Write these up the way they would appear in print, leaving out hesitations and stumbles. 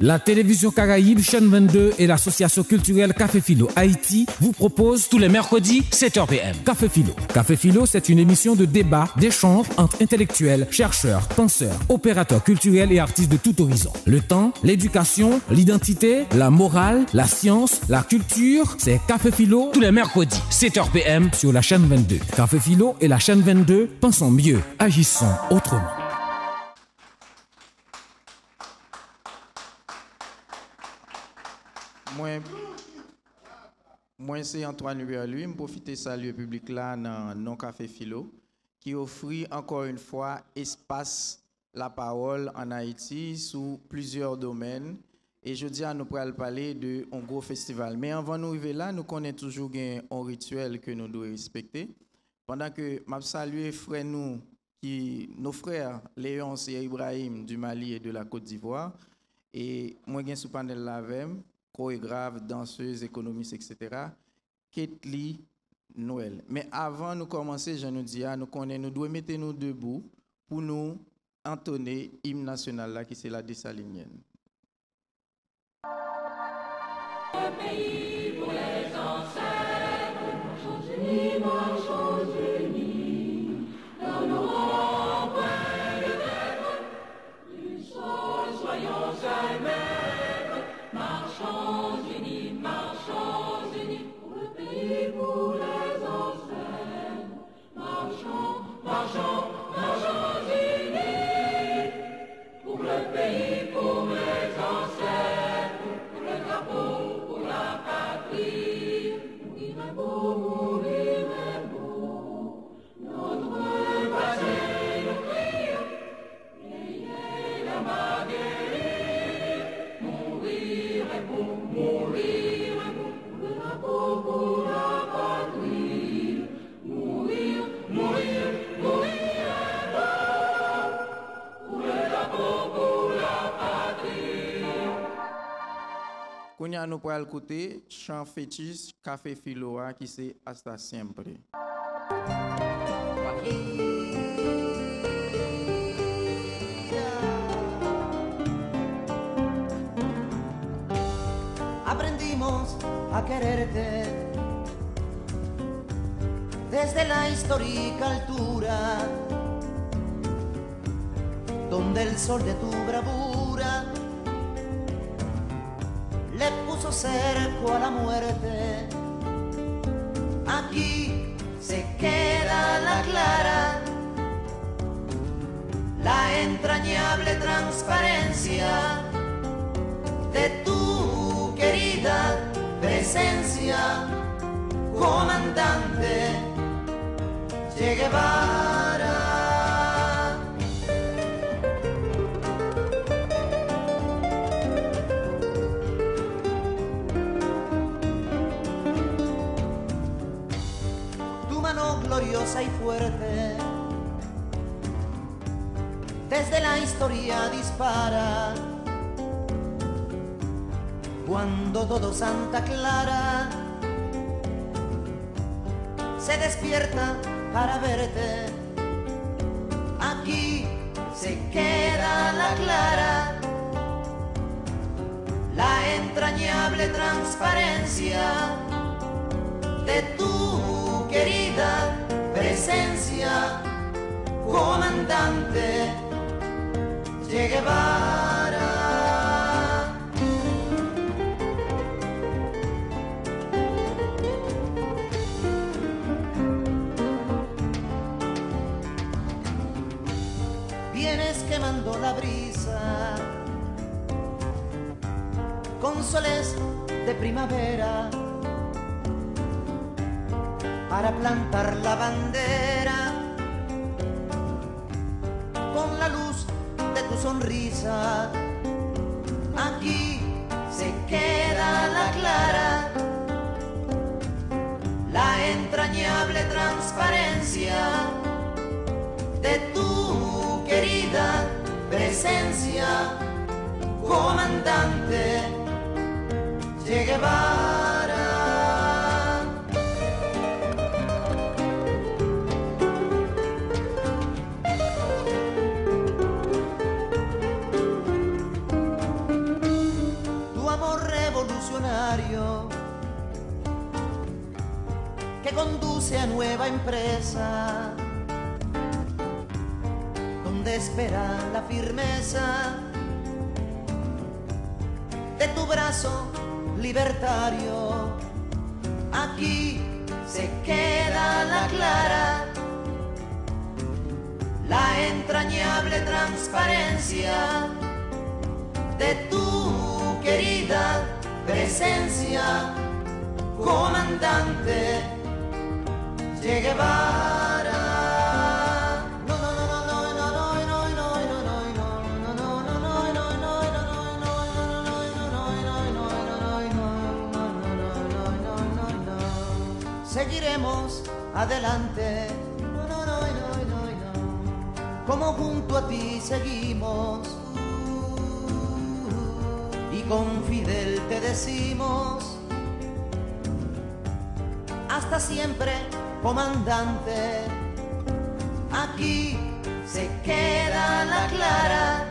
La télévision Caraïbe, chaîne 22 et l'association culturelle Café Philo Haïti vous proposent tous les mercredis 7h PM. Café Philo. Café Philo, c'est une émission de débat, d'échange entre intellectuels, chercheurs, penseurs, opérateurs culturels et artistes de tout horizon. Le temps, l'éducation, l'identité, la morale, la science, la culture, c'est Café Philo tous les mercredis 7h PM sur la chaîne 22. Café Philo et la chaîne 22, pensons mieux, agissons autrement. Moi, c'est Antoine Hubert-Louis. Je profite de saluer le public là dans Non Café Philo, qui offre encore une fois espace la parole en Haïti sous plusieurs domaines. Et je dis à nous pour parler de un gros festival. Mais avant de nous arriver là, nous connaissons toujours un rituel que nous devons respecter. Pendant que je salue frères nos frères Léonce et Ibrahim du Mali et de la Côte d'Ivoire. Et moi, je suis sous panel lavem, chorégraphe, danseuse, économiste, etc. Ketli Noël. Mais avant de commencer, je nous dis, nous devons mettre nous debout pour nous entonner l'hymne national là, qui c'est la dessalinienne. Le pays pour les ancêtres, marchons unis, dans nos points de maître, du sol, soyons un maître, marchons unis, pour le pays, pour les ancêtres, marchons unis, pour le pays, pour les ancêtres, pour le drapeau, pour la patrie, mourir est beau, notre passé nous crie, ayez la baguette, mourir est beau, pour le drapeau, pour la patrie, mourir est beau, pour le drapeau, pour la patrie. Kounya nous pour écouter chant fétiche Café Philo qui c'est hasta siempre. Aprendimos a quererte desde la histórica altura, donde el sol de tu bravura le puso cerco a la muerte. Aquí se queda la clara, la entrañable transparencia de tu querida presencia, comandante Che Guevara. Gloriosa y fuerte, desde la historia dispara, cuando todo Santa Clara se despierta para verte. Aquí se queda la clara, la entrañable transparencia de tu querida presencia, comandante Che Guevara. Vienes quemando la brisa con soles de primavera para plantar la bandera con la luz de tu sonrisa. Aquí se queda la clara, la entrañable transparencia de tu querida presencia, comandante Che Guevara. libertario que conduce a nueva empresa, donde espera la firmeza de tu brazo libertario. Aquí se queda la clara, la entrañable transparencia de tu querida presencia, comandante Che Guevara. Seguiremos adelante, como junto a ti seguimos, y con Fidel te decimos, hasta siempre, comandante. Aquí se queda la clara,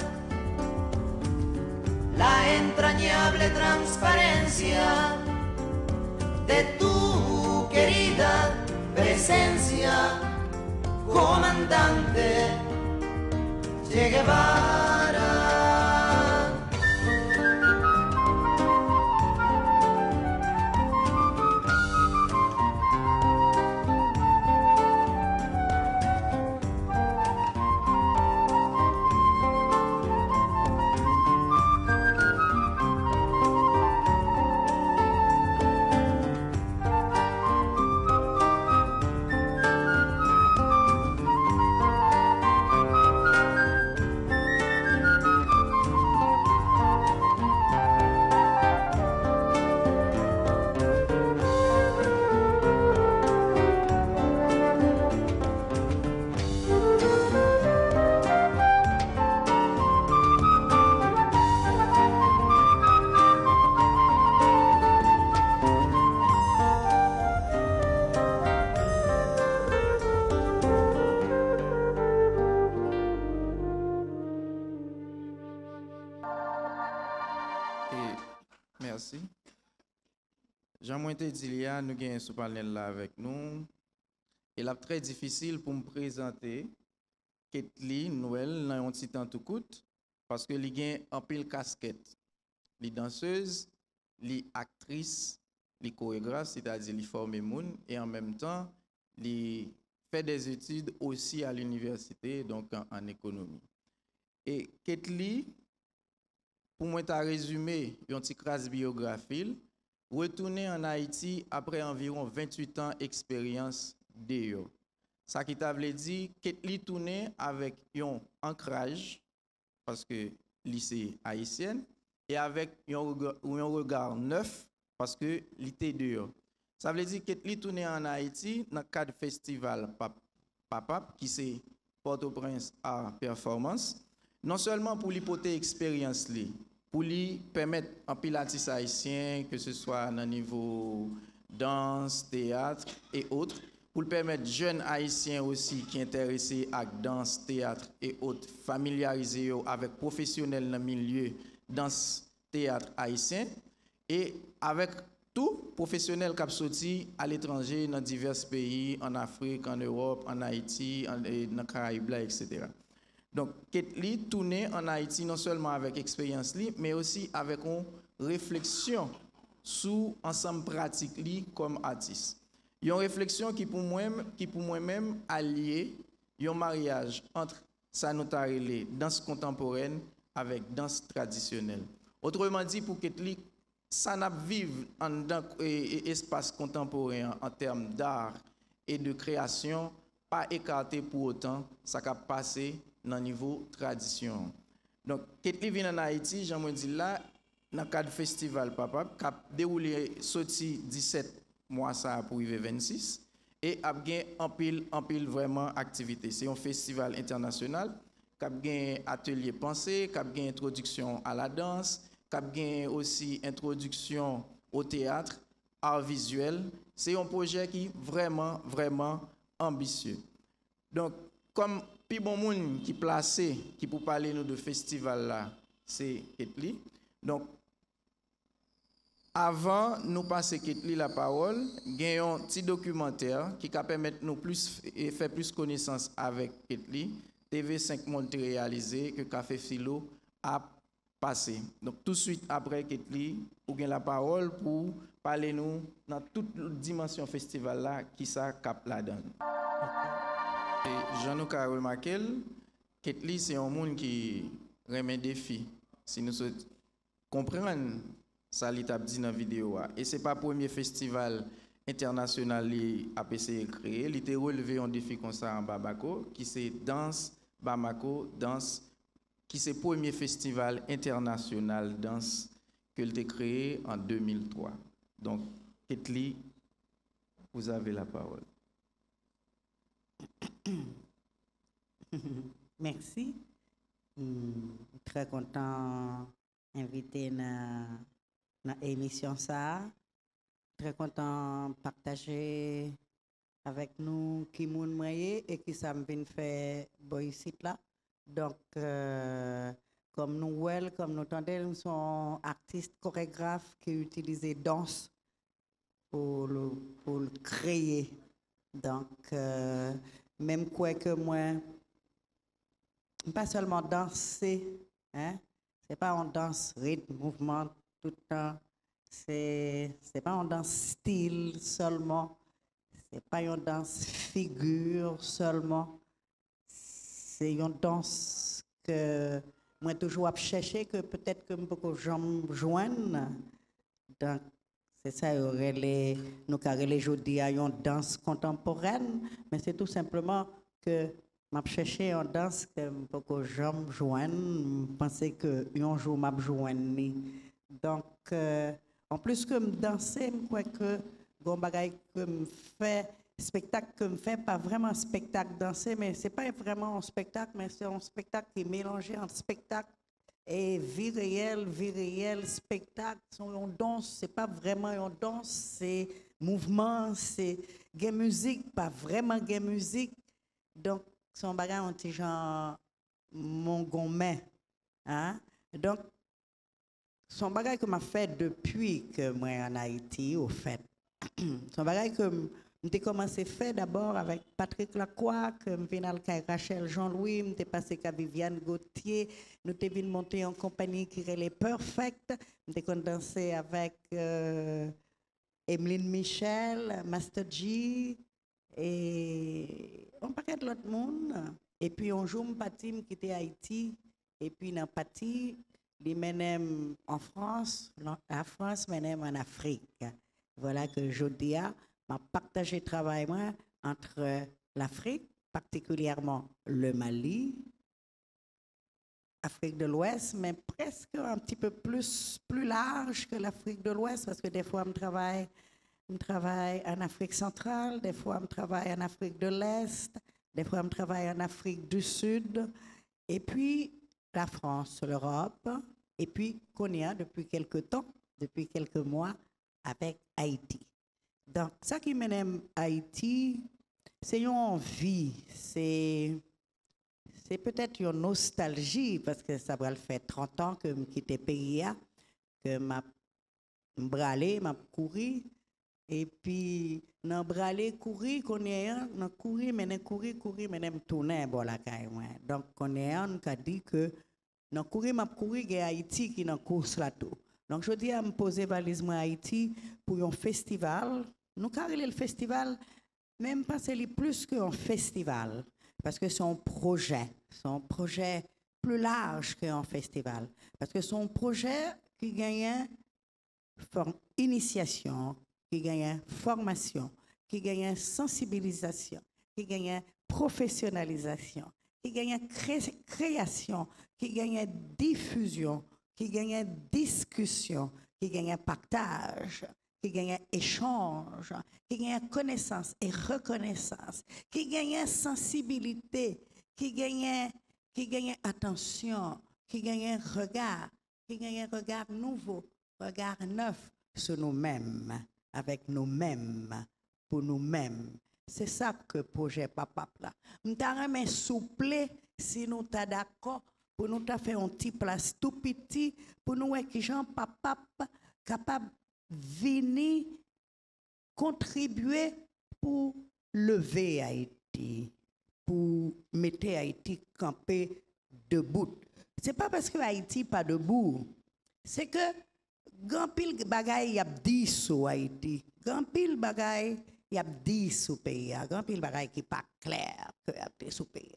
la entrañable transparencia de tu querida presencia, comandante Che Guevara. Merci. Jean-Moïse Dilia, nous avons ce panel là avec nous. Et là, très difficile pour me présenter Ketli Noël dans un petit temps tout coûte parce que il a un pile casquette. Les danseuses, les actrices, les chorégraphes, c'est-à-dire les former moun et en même temps, les fait des études aussi à l'université, donc en économie. Et Ketli, pour moi, tu as résumé une petite crasse biographie. Retourner en Haïti après environ 28 ans d'expérience d'ailleurs. Ça qui t'a dit, Ketli tourné avec un ancrage, parce que lycée haïtienne, et avec un regard neuf, parce que l'été dehors. Ça veut dire Ketli tourné en Haïti dans le cadre festival Papap, qui c'est Port-au-Prince à performance, non seulement pour l'hypothèse expérience, pour lui permettre un pilates haïtien, que ce soit dans le niveau danse, théâtre et autres, pour permettre jeunes haïtiens aussi qui sont intéressés à danse, théâtre et autres, familiariser avec professionnels dans le milieu danse, théâtre haïtien, et avec tout professionnel qui a sorti à l'étranger dans divers pays, en Afrique, en Europe, en Haïti, dans les Caraïbes, etc. Donc, Ketli tourné en Haïti non seulement avec expérience, mais aussi avec une réflexion sur ensemble pratique comme artiste. Il y a une réflexion qui pour moi-même allié un mariage entre sa notarelle danse contemporaine avec danse traditionnelle. Autrement dit, pour Ketli, ça n'a vivre en espace contemporain en termes d'art et de création, pas écarté pour autant, ça a passé dans le niveau tradition. Donc, Ketli vient en Haïti, j'aimerais dire là, dans le cadre du festival Papa, qui a déroulé sorti 17 mois ça pour arriver 26, et a gagné en pile vraiment activité. C'est un festival international, qui a gagné atelier pensée, qui a gagné introduction à la danse, qui a gagné aussi introduction au théâtre, art visuel. C'est un projet qui est vraiment, vraiment ambitieux. Donc, comme puis bon monde qui placé, qui pour parler nous de festival là, c'est Ketli. Donc, Avant nous passer la parole, gagnons un petit documentaire qui va permettre nous plus et faire plus connaissance avec Ketli. TV5 Monde réalisé que Café Philo a passé. Donc tout de suite après Ketli, vous avez la parole pour parler nous dans toute dimension festival là qui ça cap là-dedans. Jean-nous a remarqué, Ketli c'est un monde qui remet des défis. Si nous comprenons ça li t'a dit dans la vidéo et c'est pas le premier festival international qui a essayé de créer, il a relevé un défi comme ça en Bamako qui c'est danse Bamako danse qui c'est le premier festival international danse que il a créé en 2003. Donc Ketli, vous avez la parole. Merci. Très content d'inviter dans l'émission ça. Très content de partager avec nous qui moun moyen et qui ça me vient faire ici là. Donc comme nous tendez, nous sommes artistes chorégraphes qui utilisent danse pour le créer. Donc même quoi que moi pas seulement danser, hein? C'est pas on danse rythme, mouvement tout le temps. C'est pas on danse style seulement. C'est pas une danse figure seulement. C'est une danse que moi toujours chercher que peut-être que beaucoup de gens me joignent. Donc c'est ça, nous carrelons aujourd'hui à une danse contemporaine, mais c'est tout simplement que m'a cherché en danse que beaucoup de gens me joignent, penser que un jour m'a joindre. Donc en plus que me danser, je crois que gon bagay que me fait spectacle que me fait pas vraiment spectacle danser, mais c'est pas vraiment un spectacle, mais c'est un spectacle qui est mélangé entre spectacle et vie réelle, spectacle, on danse, c'est pas vraiment une danse, c'est mouvement, c'est game musique, pas vraiment game musique. Donc son bagage un petit genre mon gourmet, hein? Donc son bagage que m'a fait depuis que moi en Haïti au fait. Son bagage que j'ai commencé à faire d'abord avec Patrick Lacroix, que je viens avec Rachel Jean-Louis, je passé avec Viviane Gauthier, nous sommes venus monter en compagnie qui est les Perfect, je dansé avec Emeline Michel, Master G et un paquet de l'autre monde. Et puis un jour, je suis quitté Haïti et puis dans Pati, je suis en France, la France m'aime en Afrique. Voilà que je dis m'a partagé le travail moi, entre l'Afrique, particulièrement le Mali, Afrique de l'Ouest, mais presque un petit peu plus large que l'Afrique de l'Ouest, parce que des fois, je travaille en Afrique centrale, des fois, je travaille en Afrique de l'Est, des fois, je travaille en Afrique du Sud, et puis la France, l'Europe, et puis qu'on y a depuis quelques temps, depuis quelques mois, avec Haïti. Donc, ça qui m'aime Haïti, c'est une envie, c'est peut-être une nostalgie, parce que ça va faire 30 ans que je quitte le pays, que je bralé, je couru, et puis, dans bralé, courir, qu'on est un, courir, mais je tourner, bon, la caille, donc, on est un qui a dit que, dans courir, il y a Haïti qui est dans course là tout. Donc, je dis à me poser valise moi Haïti pour un festival. Nous carrons le festival, même pas c'est plus qu'un festival, parce que c'est un projet plus large qu'un festival, parce que c'est un projet qui gagne initiation, qui gagne formation, qui gagne sensibilisation, qui gagne professionnalisation, qui gagne création, qui gagne diffusion, qui gagne discussion, qui gagne partage, qui gagne échange, qui gagne connaissance et reconnaissance, qui gagne sensibilité, qui gagne attention, qui gagne regard nouveau, regard neuf sur nous-mêmes, avec nous-mêmes, pour nous-mêmes. C'est ça que le projet Papa là. Nous t'avons souple si nous t'es d'accord pour nous faire un petit place tout petit pour nous qui Jean Papa capable venir contribuer pour lever Haïti, pour mettre Haïti campé debout. C'est pas parce que Haïti pas debout, c'est que grand pile bagay y a dit sur Haïti, grand pile bagay y a dit sur pays, grand pile bagay qui pas clair que y a dit sur pays.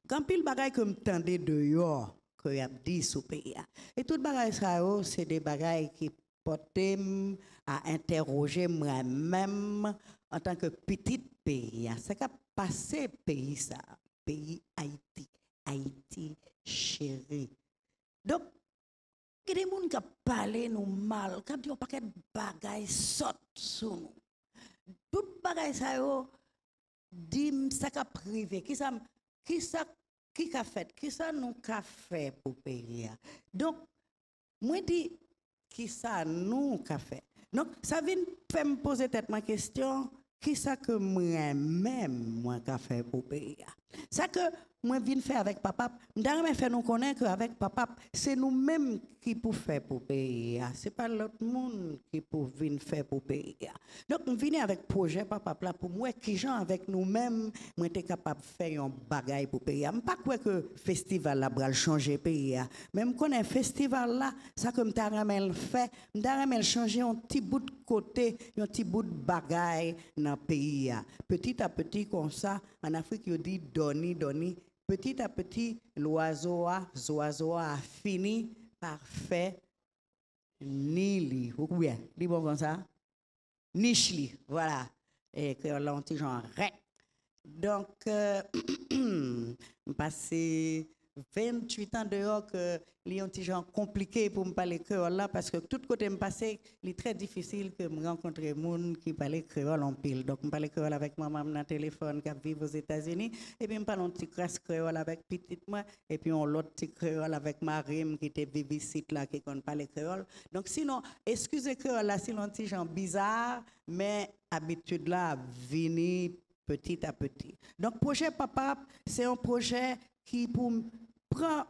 Grand pile bagay que m'tendez dehors que y a dit sur pays. Et tout bagay ça c'est des bagay qui portent à interroger moi-même en tant que petit pays. C'est qu'a passé pays ça, pays Haïti, Haïti chéri. Donc il y a des gens qui parlent nous mal, qui disent paquet de bagailles sortent sur nous. Tout bagaille ça yo dit ça qu'a privé, qui a fait, qui ça nous qu'a fait pour pays. Donc moi dis qui ça nous qu'a fait. Donc ça vient faire me poser tête ma question, qui ça que moi-même moi qu'a fait pour pays. Ça que moi viens faire avec papa, m'dame fait nous connaître qu'avec papa, c'est nous-mêmes qui pour faire pour pays. C'est pas l'autre monde qui pour venir faire pour pays. Donc on vient avec projet papa là pour moi qui gens avec nous-mêmes, moi était capable de faire un bagaille pour pays. Je pas quoi que festival là va changer pays. Même qu'on un festival là, ça comme ta ramel fait, m'dame changer un petit bout de côté, un petit bout de bagaille dans pays. Petit à petit comme ça, en Afrique il dit doni. Petit à petit, l'oiseau a fini par faire nili. Vous bien, dis bon comme ça? Nichli, voilà. Et que l'anti genre rec. Donc, passé 28 ans dehors que les un petit genre compliqué pour me parler créole là parce que tout côté me passé, il est très difficile que me rencontrer monde qui parle créole en pile. Donc me parler créole avec maman dans téléphone qui vit aux États-Unis et puis me parle un petit créole avec petite moi et puis on l'autre petit créole avec Marim qui était vivre ici là qui connaît parler créole. Donc sinon excusez créole là c'est un petit genre bizarre mais habitude là venir petit à petit. Donc projet papa c'est un projet qui pour prend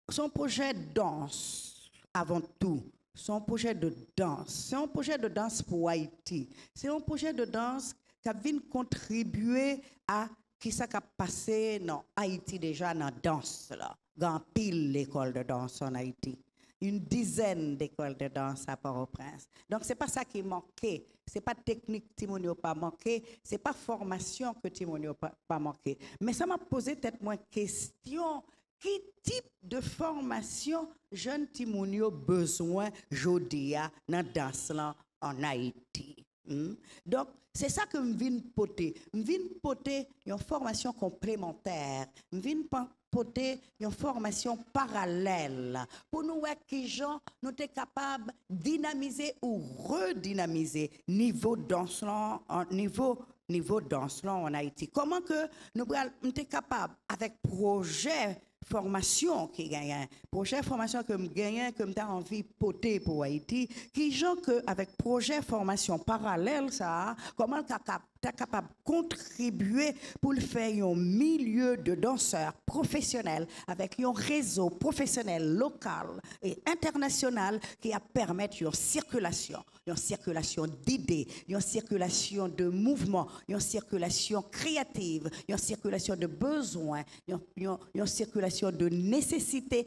son projet de danse avant tout. Son projet de danse. C'est un projet de danse pour Haïti. C'est un projet de danse qui vient contribuer à qui ça a passé dans Haïti déjà dans la danse là. Grand pile l'école de danse en Haïti. Une dizaine d'écoles de danse à Port-au-Prince. Donc c'est pas ça qui manquait. C'est pas technique Timonio pas manqué, c'est pas formation que Timonio pas manqué. Mais ça m'a posé peut-être moins question. Quel type de formation jeune Timonio besoin jodia dans danse là en Haïti? Donc c'est ça que me viens poter. Me viens poter une formation complémentaire. Me viens poter une formation parallèle pour nous voir qui gens nous sommes capables de dynamiser ou redynamiser niveau danse niveau danse en Haïti. Comment que nous sommes capables avec projet formation qui gagne, projet formation que me gagne, que m'ta envie poter pour Haïti, qui gens que avec projet formation parallèle ça, comment t'es capable de contribuer pour le faire un milieu de danseurs professionnels avec un réseau professionnel local et international qui a permettre une circulation d'idées, une circulation de mouvements, une circulation créative, une circulation de besoins, une circulation de nécessité,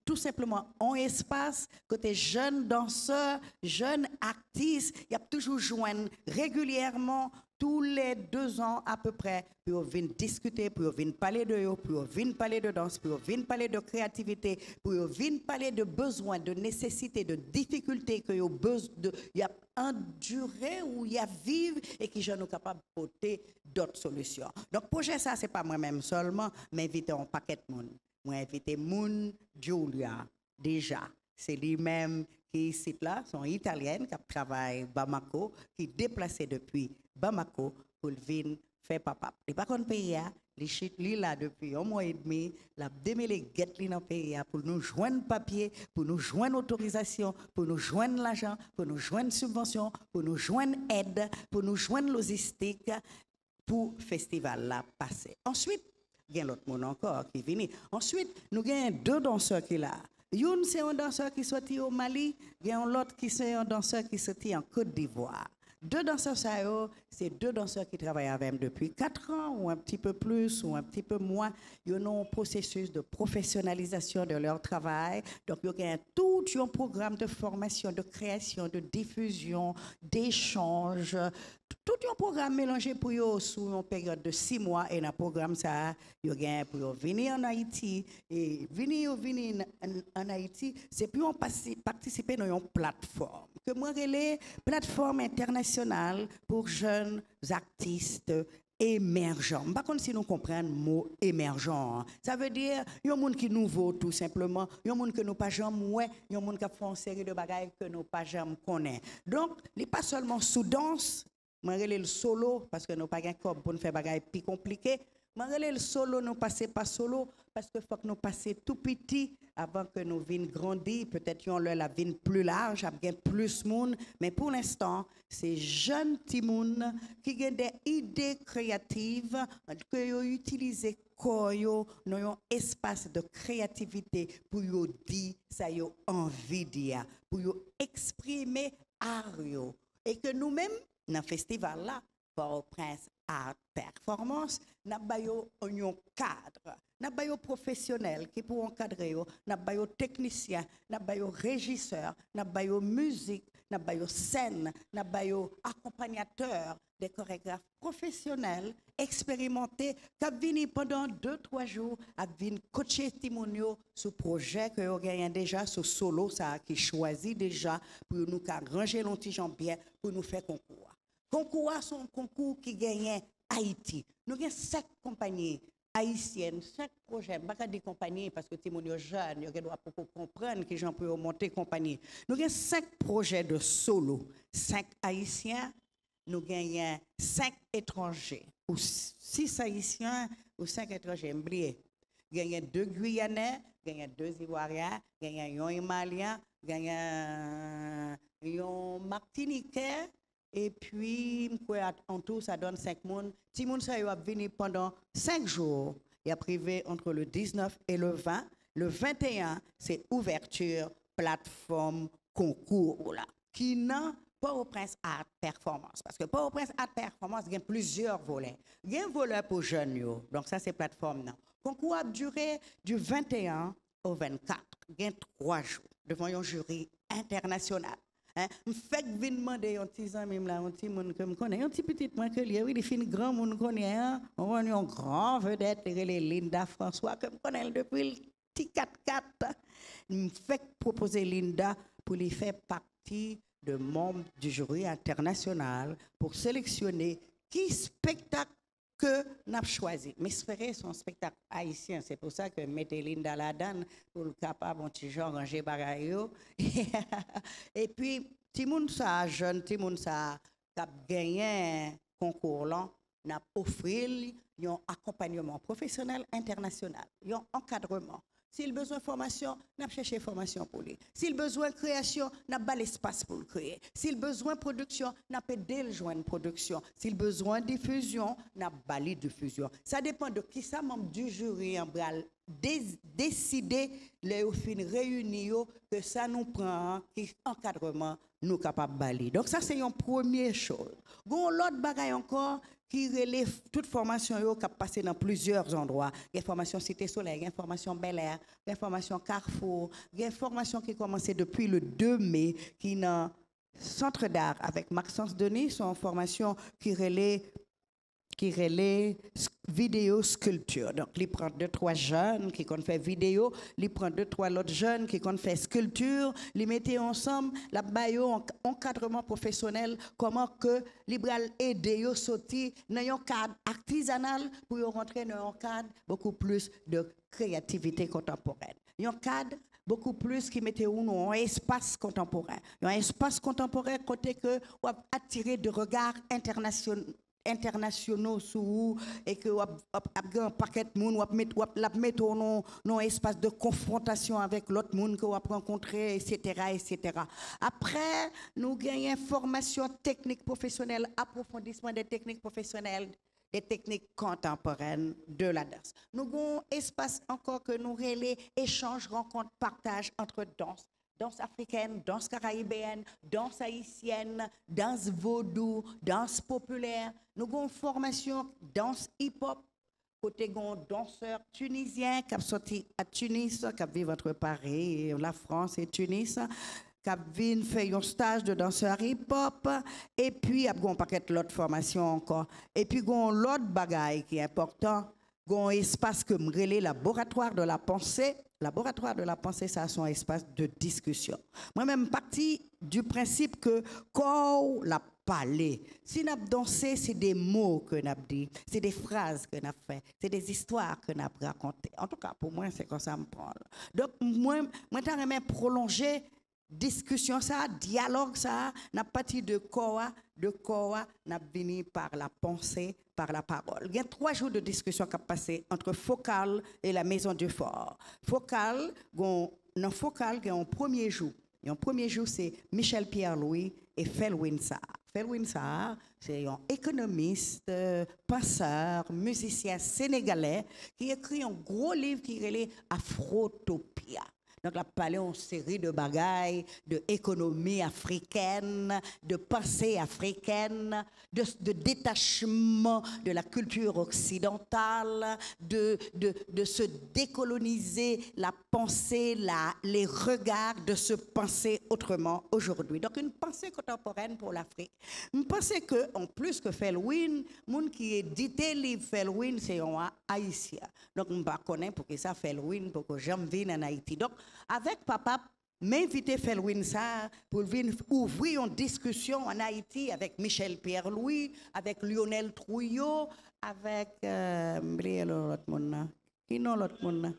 tout simplement un espace côté jeunes danseurs, jeunes artistes, il y a toujours joindre régulièrement tous les 2 ans à peu près pour venir discuter, pour venir parler de eux, pour venir parler de danse, pour venir parler de créativité, pour venir parler de besoins, de nécessités, de difficultés que y a enduré ou y a vivre et qui sont capables de porter d'autres solutions. Donc projet ça c'est pas moi-même seulement, mais inviter un paquet de monde. Moi inviter Moun Giulia déjà, c'est lui-même qui ici là, sont italiennes qui travaillent Bamako, qui déplacé depuis Bamako pour venir faire papa. Et par contre pays les chutes là depuis 1 mois et demi, la démêlé guette dans le pays pour nous joindre papier, pour nous joindre autorisation, pour nous joindre l'argent, pour nous joindre subvention, pour nous joindre aide, pour nous joindre logistique pour festival là passer. Ensuite, il y a l'autre monde encore qui vient. Ensuite, nous avons 2 danseurs qui là. Youn c'est un danseur qui sorti au Mali, il y a l'autre qui c'est un danseur qui sorti en Côte d'Ivoire. Deux danseurs, c'est deux danseurs qui travaillent avec moi depuis 4 ans, ou un petit peu plus, ou un petit peu moins. Ils ont un processus de professionnalisation de leur travail. Donc, il y a tout un programme de formation, de création, de diffusion, d'échange. Tout un programme mélangé pour eux sous une période de 6 mois. Et dans le programme, ça, il y a pour venir en Haïti. Et venir en Haïti, c'est pour participer dans une plateforme. Que moi, relais plateforme internationale pour jeunes artistes émergents. Par contre, si nous comprenons le mot émergent, ça veut dire il y a un monde qui est nouveau tout simplement, il y a un monde que nous pas jamais ouais, il y a un monde qui fait une série de bagages que nous pas jamais connaît. Donc, il n'est pas seulement sous danse, moi relais le solo parce que nous pas gain corps pour nous faire bagages plus compliqués. Moi relais le solo, nous passer pas solo parce que faut que nous passer tout petit avant que nous vînes grandir, peut-être qu'on la vie plus large, avec plus de monde, mais pour l'instant, c'est jeunes petits monde qui ont des idées créatives que ont utilisé dans un espace de créativité pour yo dire ça yo envie de dire, pour yo exprimer art yo. Et que nous-mêmes dans le festival là, Port-au-Prince Art Performance, nous avons un cadre, nous avons un professionnel qui pour encadrer, nous avons un technicien, nous avons un régisseur, nous avons une musique, nous avons une scène, nous avons un accompagnateur, des chorégraphes professionnels, expérimentés, qui viennent pendant 2-3 jours, qui viennent coacher Timonio sur le projet que vous gagnez déjà, sur solo, ça qui choisit déjà pour nous ranger l'antijan bien, pour nous faire concours. Concours sont un concours qui gagne Haïti. Nous avons 5 compagnies haïtiennes, 5 projets. Je ne vais pas dire compagnie parce que Timonio jeune, il doit comprendre que j'en peux monter compagnie. Nous avons 5 projets de solo, 5 haïtiens, nous gagnons 5 étrangers, ou 6 haïtiens ou 5 étrangers. Oubliez. Nous gagnons 2 Guyanais, nous gagnons 2 Ivoiriens, nous gagnons un Malien, nous gagnons un Martiniquais. Et puis, en tout, ça donne 5 personnes. Si moun sa yo a venu pendant 5 jours, il a privé entre le 19 et le 20. Le 21, c'est ouverture, plateforme, concours, là, qui n'a Port-au-Prince Art Performance. Parce que Port-au-Prince Art Performance, il y a plusieurs volets. Il y a un volet pour jeunes, donc ça, c'est plateforme. Le concours a duré du 21 au 24. Il y a 3 jours devant un jury international. Je fais que je demande à un petit ami, un petit monde que je connais, un petit petit moi que lui, il fait grand monde connaît, on a un grand vedette, Linda François, que je connais depuis le petit 4-4. Je fais proposer Linda pour lui faire partie de membres du jury international pour sélectionner qui spectacle que nous avons choisi. Mais espérer son spectacle haïtien, c'est pour ça que mettez Linda là-dedans pour le capable un petit genre ranger bagayo. Et puis Timoun sa jeune Timoun sa qui gagné un concours là, n'a offert un accompagnement professionnel international, un encadrement. S'il a besoin de formation, nous avons cherché formation pour lui. S'il a besoin de création, nous avons l'espace pour le créer. S'il a besoin de production, nous avons aidé le joindre production. S'il a besoin de diffusion, nous avons balé diffusion. Ça dépend de qui ça membre du jury en bral décider les fin réunir que ça nous prend qui encadrement nous capable bali. Donc ça c'est une première chose. Gon l'autre bagaille encore qui relève toute formation yo qui a passé dans plusieurs endroits. Il y a formation Cité Soleil, il y a formation Bel Air, il y a formation Carrefour, il y a formation qui a commencé depuis le 2 mai qui dans Centre d'art avec Maxence Denis, son formation qui relève vidéo sculpture. Donc, il prend 2-3 jeunes qui ont fait vidéo, il prend 2-3 autres jeunes qui ont fait sculpture, les mettez ensemble, la bayo encadrement professionnel, comment que libéral aider yo sortir dans un cadre artisanal pour rentrer dans un cadre beaucoup plus de créativité contemporaine. Un cadre beaucoup plus qui mettait un espace contemporain. Un espace contemporain côté que on attirer de regards internationaux sur et que un paquet de monde la mettre dans un espace de confrontation avec l'autre monde que on rencontrer etc. Après nous gagnons formation technique professionnelle, approfondissement des techniques professionnelles des techniques contemporaines de la danse. Nous avons un espace encore que nous relais, échange, rencontre, partage entre danse africaine, danse caribéenne, danse haïtienne, danse vaudou, danse populaire. Nous avons une formation danse hip-hop. Côté gon danseur tunisien qui a sorti à Tunis, qui a vécu entre Paris, la France et Tunis, qui a fait un stage de danseur hip-hop, et puis il y a un paquet d'autres formations encore. Et puis il y a l'autre bagaille qui est important, il y a un espace que me relais laboratoire de la pensée. Laboratoire de la pensée, ça c'est un espace de discussion. Moi-même, partie du principe que quand la parler, si nous avons dansé, c'est des mots que nous avons dit, c'est des phrases que nous avons fait, c'est des histoires que nous avons racontées. En tout cas, pour moi, c'est comme ça me prend. Donc, moi, j'aimerais prolonger discussion ça, dialogue ça, n'a parti de quoi, n'a venu par la pensée, par la parole. Il y a 3 jours de discussion qui ont passé entre Focal et la Maison du Fort. Focal, dans Focal, il y a un premier jour. Et un premier jour, c'est Michel Pierre-Louis et Felwine Sarr. Felwine Sarr, c'est un économiste, penseur, musicien sénégalais qui écrit un gros livre qui est Afrotopia. Donc, il a parlé en série de bagailles, de économie africaine, de pensée africaine, de détachement de la culture occidentale, de se décoloniser la pensée, les regards, de se penser autrement aujourd'hui. Donc, une pensée contemporaine pour l'Afrique. Une pensée que, en plus que Felwine, monde qui édité le livre Felwine, c'est un haïtien. Donc, on ne connaît pas pour que ça Felwine, pour que j'aime venir en Haïti. Donc, avec papa, m'inviter Felwine Sarr pour venir ouvrir une discussion en Haïti avec Michel Pierre-Louis, avec Lionel Trouillot, avec l'autre monde. Qui non l'autre monde?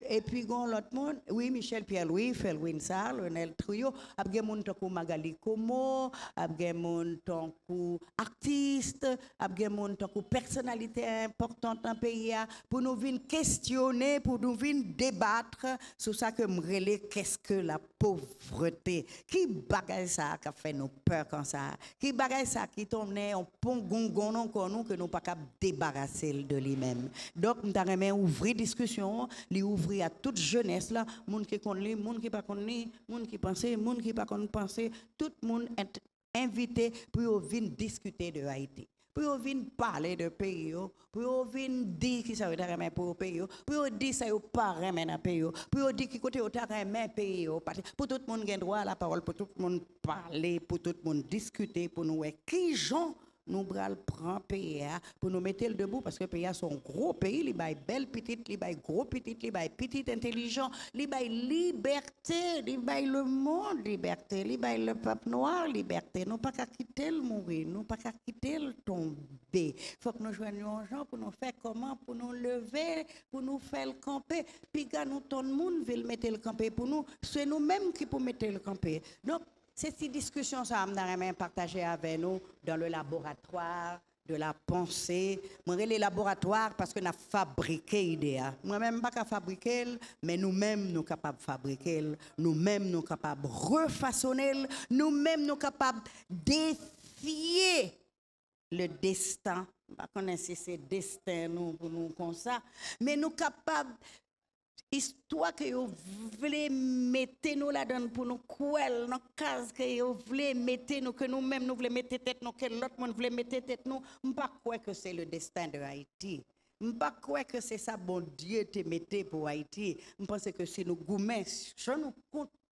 Et puis, l'autre monde, oui, Michel Pierre-Louis, Felwine Sarr, Lionel Trouillot, après mon tankou Magali Komo, après mon tankou artiste, après mon tankou personnalité importante dans le pays, pour nous venir questionner, pour nous venir débattre sur ça que me relais, qu'est-ce que la pauvreté? Qui bagaille ça qui a fait nos peurs comme ça? Qui bagaille ça qui tombe en pont gongon que nous ne pas capable débarrasser de lui-même? Donc, nous avons ouvrir discussion, ouvrir à toute jeunesse là, monde qui connaît, monde qui pas connaît, monde qui pense, monde qui pas penser, tout le monde est invité pour venir discuter de Haïti, pour venir parler de pays, pour venir dire qui ça veut dire pour pays, pour dire ça veut pas remettre dans pays, pour dire qui côté au remettre pays, pour tout le monde a droit à la parole, pour tout le monde parler, pour tout le monde discuter, pour nous qui gens nous prend pays pour nous mettre le debout parce que le pays est un gros pays, il a belle petite, il a gros petite, il a petit intelligent, il a liberté, il a le monde liberté, il a le peuple noir liberté. Nous pas qu'à quitter le mourir, nous pas qu'à quitter le tomber. Faut que nous joignions gens pour nous faire comment, pour nous lever, pour nous faire le camper. Puis quand nous tout le monde veut mettre le camper pour nous, c'est nous-mêmes qui pour mettre le camper. Donc cette discussion, ça m'a partagé avec nous dans le laboratoire de la pensée. Moi, les laboratoires parce que nous avons fabriqué l'idée. Moi-même, pas qu'à fabriquer, mais nous-mêmes, nous sommes capables de fabriquer, nous-mêmes, nous sommes capables de refaçonner, nous-mêmes, nous sommes capables de défier le destin. Je ne sais pas si c'est destin nous, pour nous comme ça, mais nous sommes capables. Histoire que vous voulez mettre nous là-dedans pour nous couler dans case que vous voulez mettre nous que nous-mêmes nous voulons mettre tête nous que l'autre monde voulait mettre tête nous je pas croire que c'est le destin de Haïti je pas croire que c'est ça bon Dieu te mettait pour Haïti je pense que si nous goumets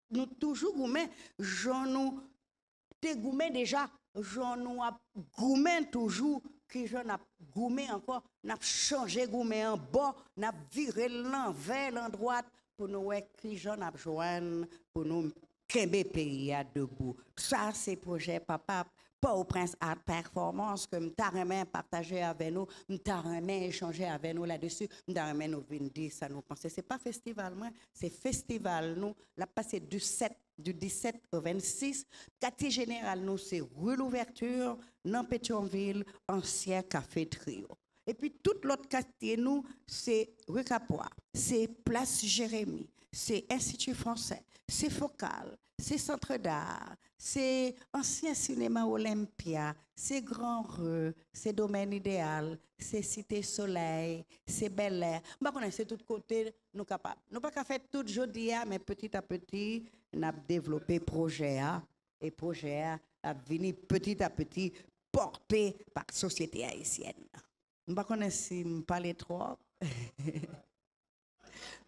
nous toujours goumets j'en nous te goumets déjà j'en nous goumets toujours qui j'en a goumé encore, n'a changé goumé en bas, n'a viré l'envers, l'endroit pour nous qui j'en a joindre pour nous kembe pays à debout. Ça c'est projet papa Port-au-Prince Art Performance que m'ta remen partager avec nous, m'ta remen échanger avec nous là-dessus, m'ta remen nous venir dire ça nous penser c'est pas festival moi, c'est festival nous, la passé du 17 au 26, quartier général nous c'est rue l'ouverture dans Pétionville, ancien café Trio. Et puis tout l'autre quartier nous c'est rue Capois, c'est place Jérémie, c'est Institut français, c'est Focal, c'est Centre d'art, c'est Ancien Cinéma Olympia, c'est Grand Rue, c'est Domaine Idéal, c'est Cité Soleil, c'est Bel Air. Bah, c'est tout côté, nous capables. Nous pas qu'à faire tout jeudi, mais petit à petit, nous avons développé projet et projet a venu petit à petit porté par la société haïtienne. Je ne sais pas si je parle trop.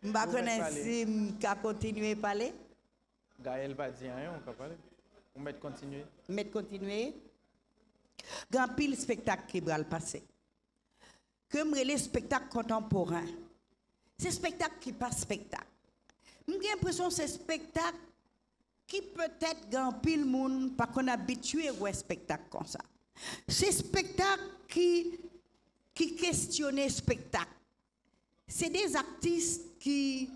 Je ne sais pas si je continue à parler. Gaël va dire rien, on peut parler. On va continuer. Mettre continuer. Grand pile spectacle qui va le passer. Comme les spectacles contemporains. C'est spectacle qui passe spectacle. J'ai l'impression que c'est spectacle qui peut-être grand pile monde pas qu'on habitué à un spectacle comme ça. C'est spectacle qui questionne spectacle. C'est des artistes qui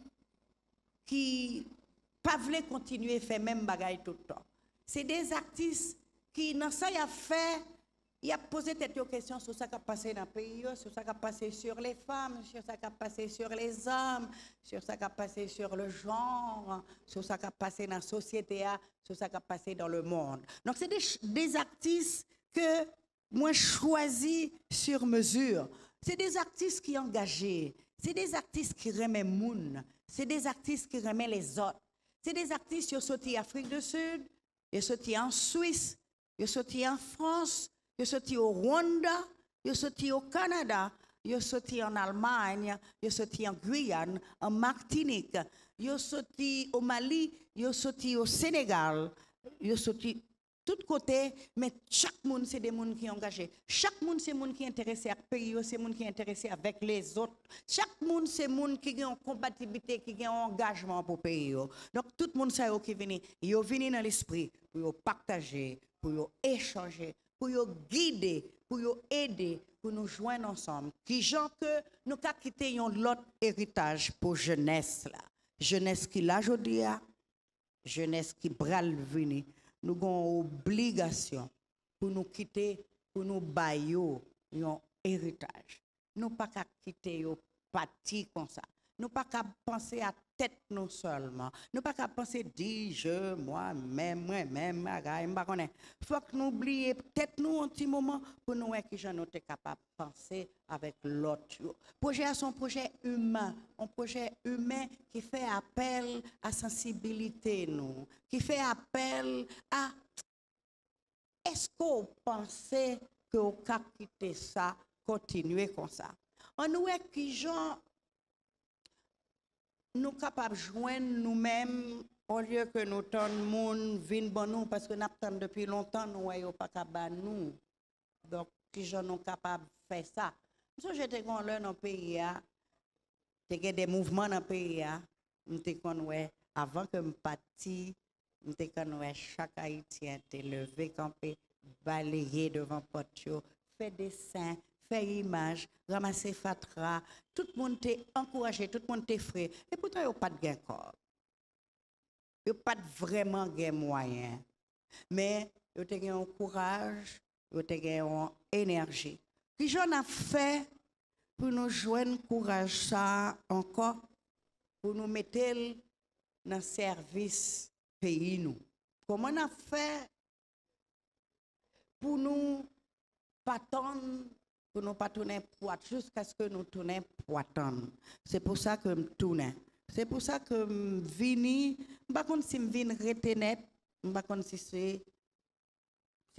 pas voulaient continuer à faire même bagaille tout le temps. C'est des artistes qui, dans ça, il a posé des questions sur ce qui a passé dans le pays, sur ce qui a passé sur les femmes, sur ce qui a passé sur les hommes, sur ce qui a passé sur le genre, sur ce qui a passé dans la société, sur ce qui a passé dans le monde. Donc, c'est des artistes que moi, choisis sur mesure. C'est des artistes qui sont engagés. C'est des artistes qui remettent moun. C'est des artistes qui remettent les autres. C'est des artistes qui sont sortis en Afrique du Sud, ils sont sortis en Suisse, ils sont sortis en France, ils sont sortis au Rwanda, ils sont sortis au Canada, ils sont sortis en Allemagne, ils sont sortis en Guyane, en Martinique, ils sont sortis au Mali, ils sont sortis au Sénégal, ils sont sortis tout côté, mais chaque monde, c'est des gens qui sont engagés. Chaque monde, c'est des gens qui sont intéressés à pays, c'est des gens qui sont intéressés avec les autres. Chaque monde, c'est des gens qui ont une compatibilité, qui ont un engagement pour le pays. Donc, tout le monde, c'est qui vient. Ils viennent dans l'esprit pour partager, pour échanger, pour guider, pour aider, pour nous joindre ensemble. Qui genre que nous avons quitté l'autre héritage pour jeunesse là. Jeunesse qui l'a aujourd'hui, jeunesse qui bral venir. Nous avons obligation pour nous quitter, pour nous bailler un héritage. Nous ne pouvons pas quitter un parti comme ça. Nous ne pouvons pas penser à tête nous seulement. Nous ne pouvons pas penser je, moi-même, il faut que nous oublions peut-être nous un petit moment pour nous être capables de penser avec l'autre. Le projet est un projet humain qui fait appel à la sensibilité, nous, qui fait appel à est-ce qu'on pensait qu'on peut quitter ça, continuer comme ça. On nous est qui gens nous capables de joindre nous-mêmes au lieu que nous tant de monde vienne bon nous parce que nous attendons depuis longtemps nous voyons pas capable nous. Donc qui gens nous capables de faire ça. So j'étais quand là dans le pays a des mouvements dans le pays a m'était quand avant que me parti m'était quand chaque haïtien était levé campé balayer devant portio fait dessin faire image, ramasser fatra, tout le monde t'est encouragé, tout le monde t'est frais. Et pourtant, il n'y a pas de gain corps. Il n'y a pas vraiment de moyen. Mais il y a un courage, il y a une énergie. Qui j'en a fait pour nous joindre courage ça encore, pour nous mettre dans le service pays nous. Comment on a fait pour nous pas attendre pour nous pas tourner poitre jusqu'à ce que nous tournions poitrine. C'est pour ça que je tourne. C'est pour ça que je viens, je ne sais pas si je viens retenir, je ne sais pas si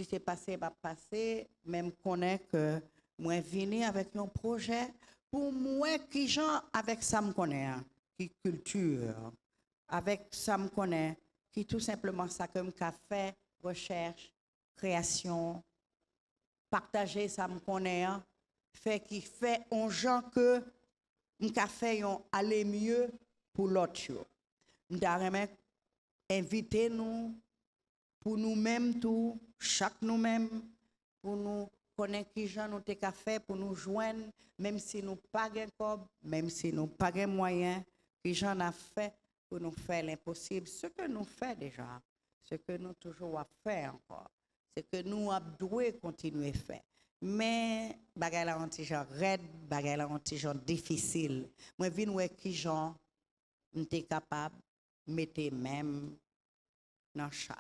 c'est passé, pas passé, même je connais que moi viens avec un projet pour moi qui gens avec ça me connaît, qui culture, avec ça me connaît, qui tout simplement ça comme café, recherche, création, partager ça me connaît fait qui fait un gens que m'ka fait aller mieux pour l'autre m'ta inviter nous pour nous-mêmes tout chaque nous-mêmes pour nous connaître qui gens nous te ka fait pour nous joindre même si nous pas gain cob même si nous pas gain moyen qui gens a fait pour nous faire l'impossible ce que nous fait déjà ce que nous toujours à faire encore ce que nous devons continuer à faire. Mais, bagay la un petit genre raide, bagay la un petit genre difficile. Moi, vin ouais qui genre j'étais capable de mettre même dans le chat.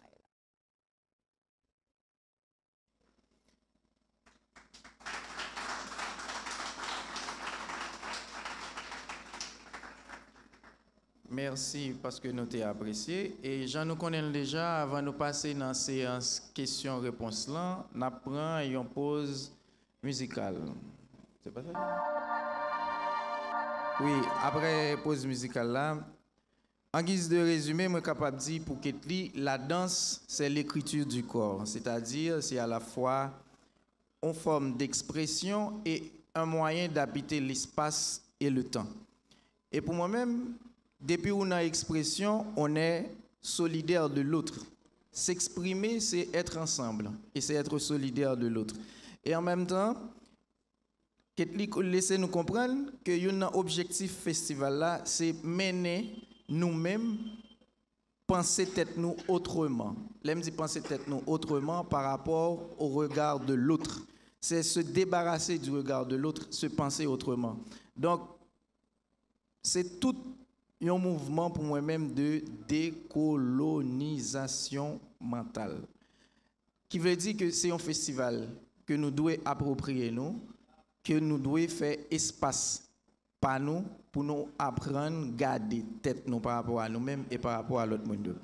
Merci parce que nous t'avons apprécié. Et Jean nous connaît déjà, avant de passer dans la séance questions-réponses là, nous prenons une pause musicale. C'est pas ça? Oui, après pause musicale là, en guise de résumé, je suis capable de dire pour Ketli, la danse, c'est l'écriture du corps. C'est-à-dire, c'est à la fois une forme d'expression et un moyen d'habiter l'espace et le temps. Et pour moi-même, depuis qu'on a expression, on est solidaire de l'autre. S'exprimer, c'est être ensemble et c'est être solidaire de l'autre. Et en même temps, laissez nous comprendre que l'objectif festival là, c'est mener nous-mêmes penser tête nous autrement. L'aime dit penser tête nous autrement par rapport au regard de l'autre. C'est se débarrasser du regard de l'autre, se penser autrement. Donc, c'est tout un mouvement pour moi-même de décolonisation mentale. Qui veut dire que c'est un festival que nous devons approprier nous, que nous devons faire espace par nous pour nous apprendre à garder tête nous par rapport à nous-mêmes et par rapport à l'autre monde.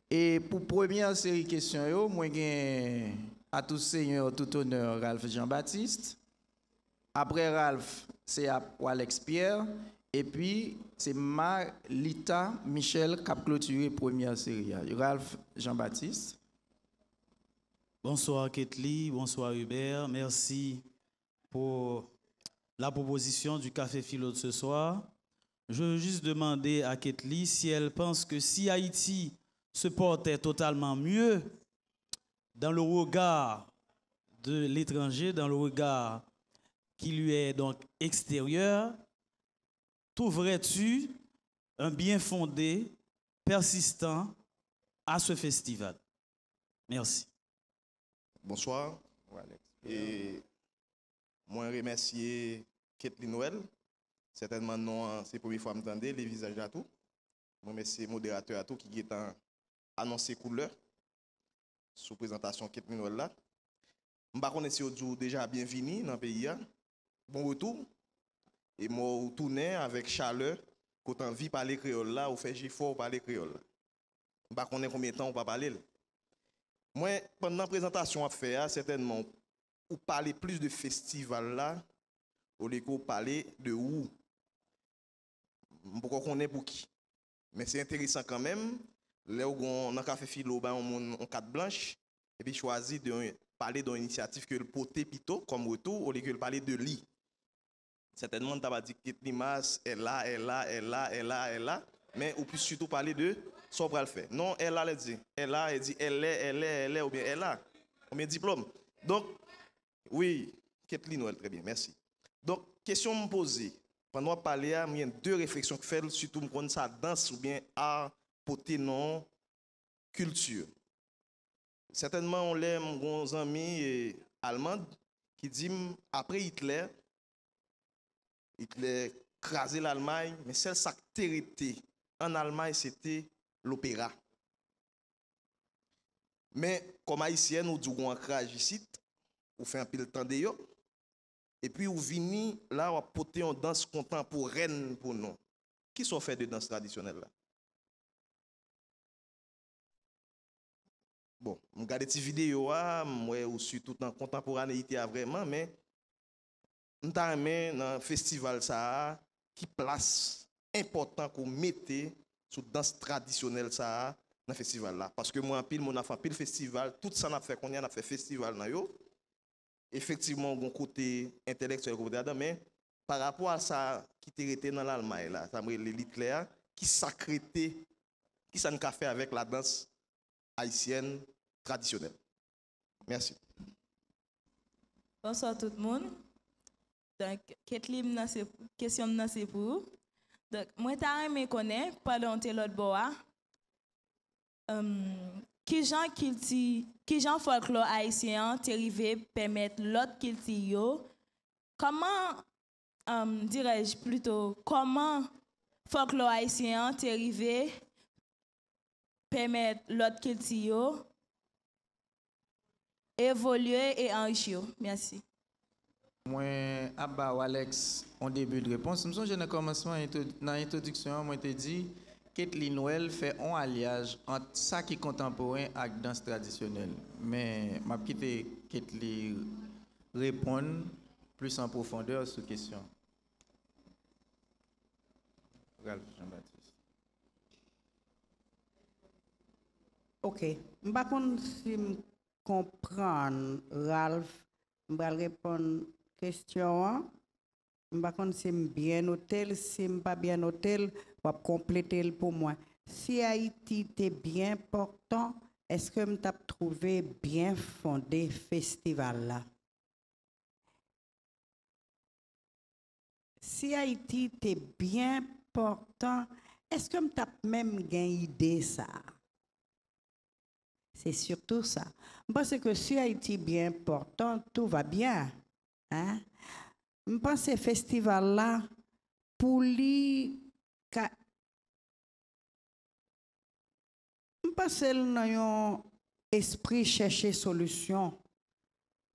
Et pour première série de questions, moi j'ai à tout seigneur, tout honneur, Ralph Jean-Baptiste. Après Ralph, c'est à Alex Pierre. Et puis, c'est Marlita Michel qui a clôturé la première série. Ralph Jean-Baptiste. Bonsoir Ketli, bonsoir Hubert. Merci pour la proposition du Café Philo de ce soir. Je veux juste demander à Ketli si elle pense que si Haïti se portait totalement mieux dans le regard de l'étranger, dans le regard qui lui est donc extérieur, trouverais-tu un bien fondé, persistant à ce festival? Merci. Bonsoir. Et moi, remercier Ketli Noël. Certainement, non, c'est la première fois que je m'entendais, les visages à tout. Je remercie le modérateur à tout qui est annoncé couleur sous présentation Ketli Noël là. Je ne sais pas si déjà bienvenue dans le pays. Bon retour. Et moi, tourner avec chaleur, quand on vit parler créole là, ou fait fort parler créole. Je ne sais pas combien de temps on va parler. Moi, pendant la présentation à faire, certainement, ou parler plus de festival là, au lieu de parler de où. Pourquoi qu'on est pour qui. Mais c'est intéressant quand même. Là où on a café philo, on carte blanche, et puis choisi de parler d'une initiative que le poté pito comme retour, au lieu de parler de lit. Certainement, tu as dit que l'image est là, mais on peut surtout parler de ce qu'on va le faire. Non, elle a dit, elle est, ou bien elle a, combien de diplômes. Donc, oui, Ketli Noël, très bien, merci. Donc, question me poser, pendant qu'on parle, il y a deux réflexions que faire, surtout me ça danse ou bien art, poté non, culture. Certainement, on l'a mon ami allemand qui dit, après Hitler crasé l'Allemagne, mais celle qui en Allemagne, c'était l'opéra. Mais comme haïtien, nous disons ancrage ici, on fait un peu le temps de yo, et puis on vient là, on porter une danse contemporaine pour nous. Qui sont fait de danse traditionnelle là? Bon, je regarde ces vidéos, moi, ou surtout en contemporanéité vraiment, mais nous avons dans le festival ça, qui place important qu'on mette sur danse traditionnelle ça dans le festival là. Parce que moi, mon a fait pile festival, tout ça n'a fait qu'on a fait festival dans yo. Effectivement, on côté intellectuel mais par rapport à ça qui était dans l'Allemagne là, ça me l'élite là, qui sacrété, qui ça n'a fait avec la danse haïtienne traditionnelle. Merci. Bonsoir tout le monde. Donc, Ketli, question c'est pour. Donc, moi, t'as aimé connaître, pendant que l'autre bois, qui gens folklore haïtien t'arrivé permettre l'autre culture, comment, dirais-je plutôt, comment folklore haïtien t'est arrivé permettre l'autre culture évoluer et enrichir. Merci. Moi, Abba ou Alex, en début de réponse, je me souviens dans le commencement, dans l'introduction, moi, je dit Kathleen Noël fait un alliage entre ça qui est contemporain et la danse traditionnelle. Mais je vais quitter Kathleen répondre plus en profondeur sur la question. Ralph Jean-Baptiste. Ok. Je ne sais pas si je comprends, Ralph. Je vais répondre à la question. Je ne sais pas si je bien noté, si je pas bien noté, je vais compléter pour moi. Si Haïti était bien portant, est-ce que je trouvé bien fondé festival là? Si Haïti était bien portant, est-ce que je même gagné idée ça? C'est surtout ça. Parce que si Haïti est bien portant, tout va bien. Hein? Je pense que ce festival-là, pour lui, je pense qu'il a un esprit chercher solution.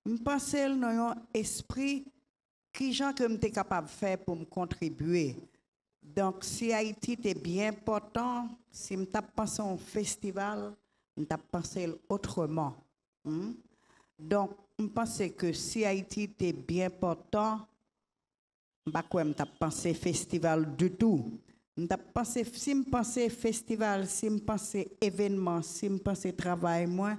Je pense qu'il a un esprit qui gens que je suis capable de faire pour me contribuer. Donc, si Haïti est bien portant, si je pense à un festival, je pense autrement. Donc, je pense que si Haïti était bien portant, je ne pense pas festival du tout. Si je pense festival, si je pense événement, si je pense travail, moi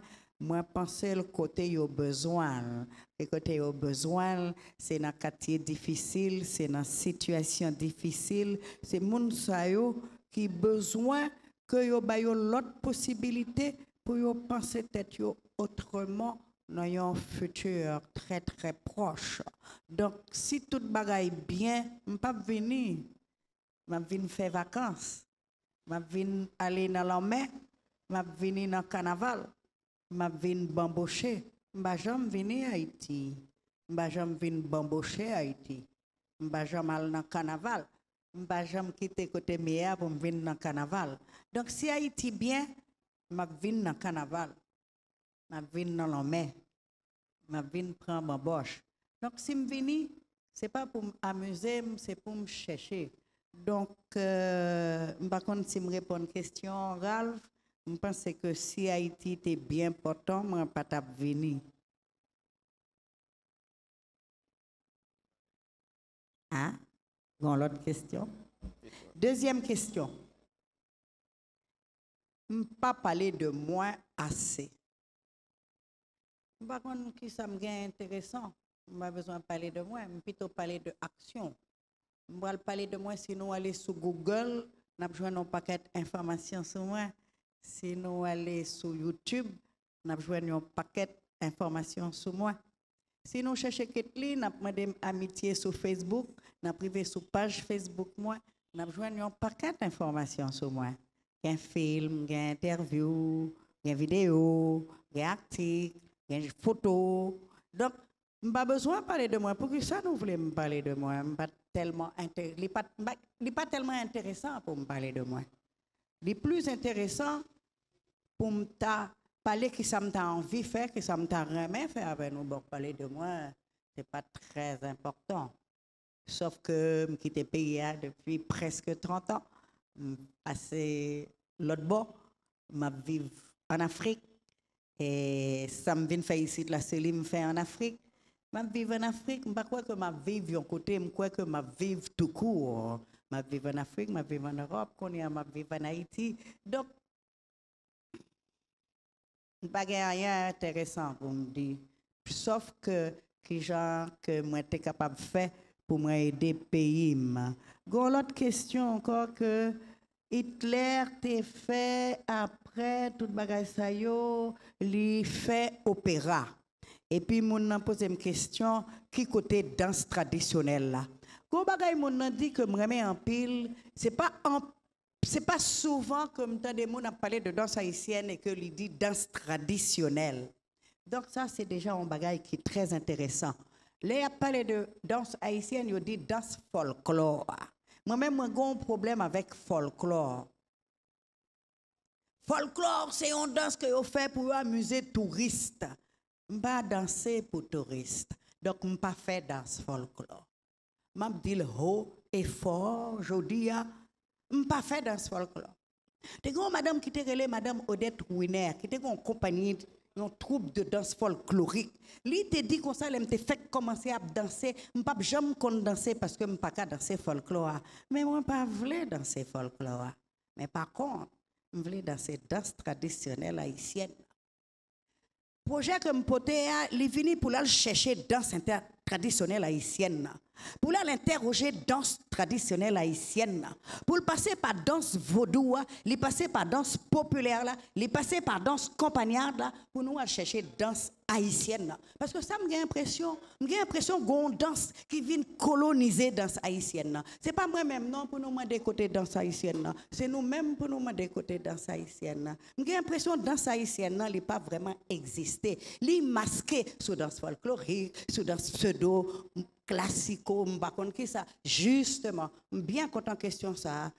pense le côté yo besoin. Le côté yo besoin, c'est dans quartier difficile, c'est dans situation difficile, c'est moun sa yo qui besoin que yo ba yo l'autre possibilité pour yo penser tête yo autrement dans un futur très très proche. Donc si tout bagaille bien, m'pas venir, m'a venir faire vacances, m'a venir aller dans la mer, m'a venir dans carnaval, m'a venir bambocher, m'a jamais venir à Haïti, m'a jamais venir bambocher à Haïti, m'a jamais aller dans carnaval, m'a jamais quitter côté meilleur pour venir dans carnaval. Donc si Haïti bien, m'a venir dans carnaval, m'a venir dans la mer, m'a venir prendre ma boche. Donc si me venir, c'est pas pour m'amuser, c'est pour me chercher. Donc, par contre, si je réponds à une question, Ralph, je pense que si Haïti était bien portant, je ne pas venir. Hein? Bon, l'autre question. Deuxième question. Je ne pas parler de moi assez. Par contre, qui ça me gagne intéressant? Je n'ai pas besoin de parler de moi, je plutôt parler de action. Je vais parler de moi si nous allons sur Google, nous avons besoin d'un paquet d'informations sur moi. Si nous allons sur YouTube, nous avons besoin d'un paquet d'informations sur moi. Si nous cherchons Kathleen, nous avons demandé amitié sur Facebook, nous avons privé sur page Facebook moi, nous avons besoin d'un paquet d'informations sur moi. Il y a un film, il y a une interview, il y a une vidéo, il y a un article, il y a une photo. Donc, je n'ai pas besoin de parler de moi. Pour que ça, nous voulons me parler de moi. Il n'est pas tellement intéressant pour me parler de moi. Le plus intéressant pour me parler que ça m'a envie de faire, que ça m'a remis faire avec nous. Bon, parler de moi, ce n'est pas très important. Sauf que je quitte le pays depuis presque 30 ans. Je passé l'autre bord, je vis en Afrique. Et ça me vient faire ici, la série me fait en Afrique. Je vis en Afrique, je ne crois pas que je vis d'un côté, je crois que je vis tout court. Je vis en Afrique, je vis en Europe, je vis en Haïti. Donc, il n'y a rien d'intéressant pour me dire. Sauf que gens que moi suis capable de faire pour m'aider le pays. L'autre question encore que Hitler t'a fait après tout bagage ça yo, il fait opéra. Et puis mon nan pose une question qui côté danse traditionnelle là. Go bagay mon nan dit que me remet en pile, c'est pas souvent comme tant des gens a parlé de danse haïtienne et que il dit danse traditionnelle. Donc ça c'est déjà un bagay qui est très intéressant. Là il a parlé de danse haïtienne, il dit danse folklore. Moi-même, j'ai un problème avec folklore. Folklore, c'est une danse que vous faites pour amuser touristes. Je ne vais pas danser pour touristes. Donc, je ne vais pas faire danse folklore. Je dis le haut et fort, je dis, je ne vais pas faire danse folklore. Il y a une madame qui était relée, madame Odette Winer, qui était en compagnie d'une troupe de danse folklorique. Lui te dit comme ça, elle me fait commencer à danser. Je ne peux pas jamais danser parce que je ne peux pas danser folklore. Mais moi, je ne pas voulu danser folklore. Mais par contre, je voulais danser danse traditionnelle haïtienne. Le projet que je portais, il est venu pour aller chercher danse traditionnelle haïtienne. Pour aller interroger danse traditionnelle haïtienne. Pour le passer par danse vaudou, il passer par danse populaire, il passer par danse compagnarde, pour nous aller chercher danse haïtienne. Parce que ça me donne l'impression qu'on danse qui vient coloniser danse haïtienne. Ce n'est pas moi-même non pour nous demander côté danse haïtienne. C'est nous-mêmes pour nous demander côté danse haïtienne. J'ai l'impression que danse haïtienne n'a pas vraiment existé. Elle est masquée sous danse folklorique, sous danse pseudo classico, qui ça. Justement, bien content question ça,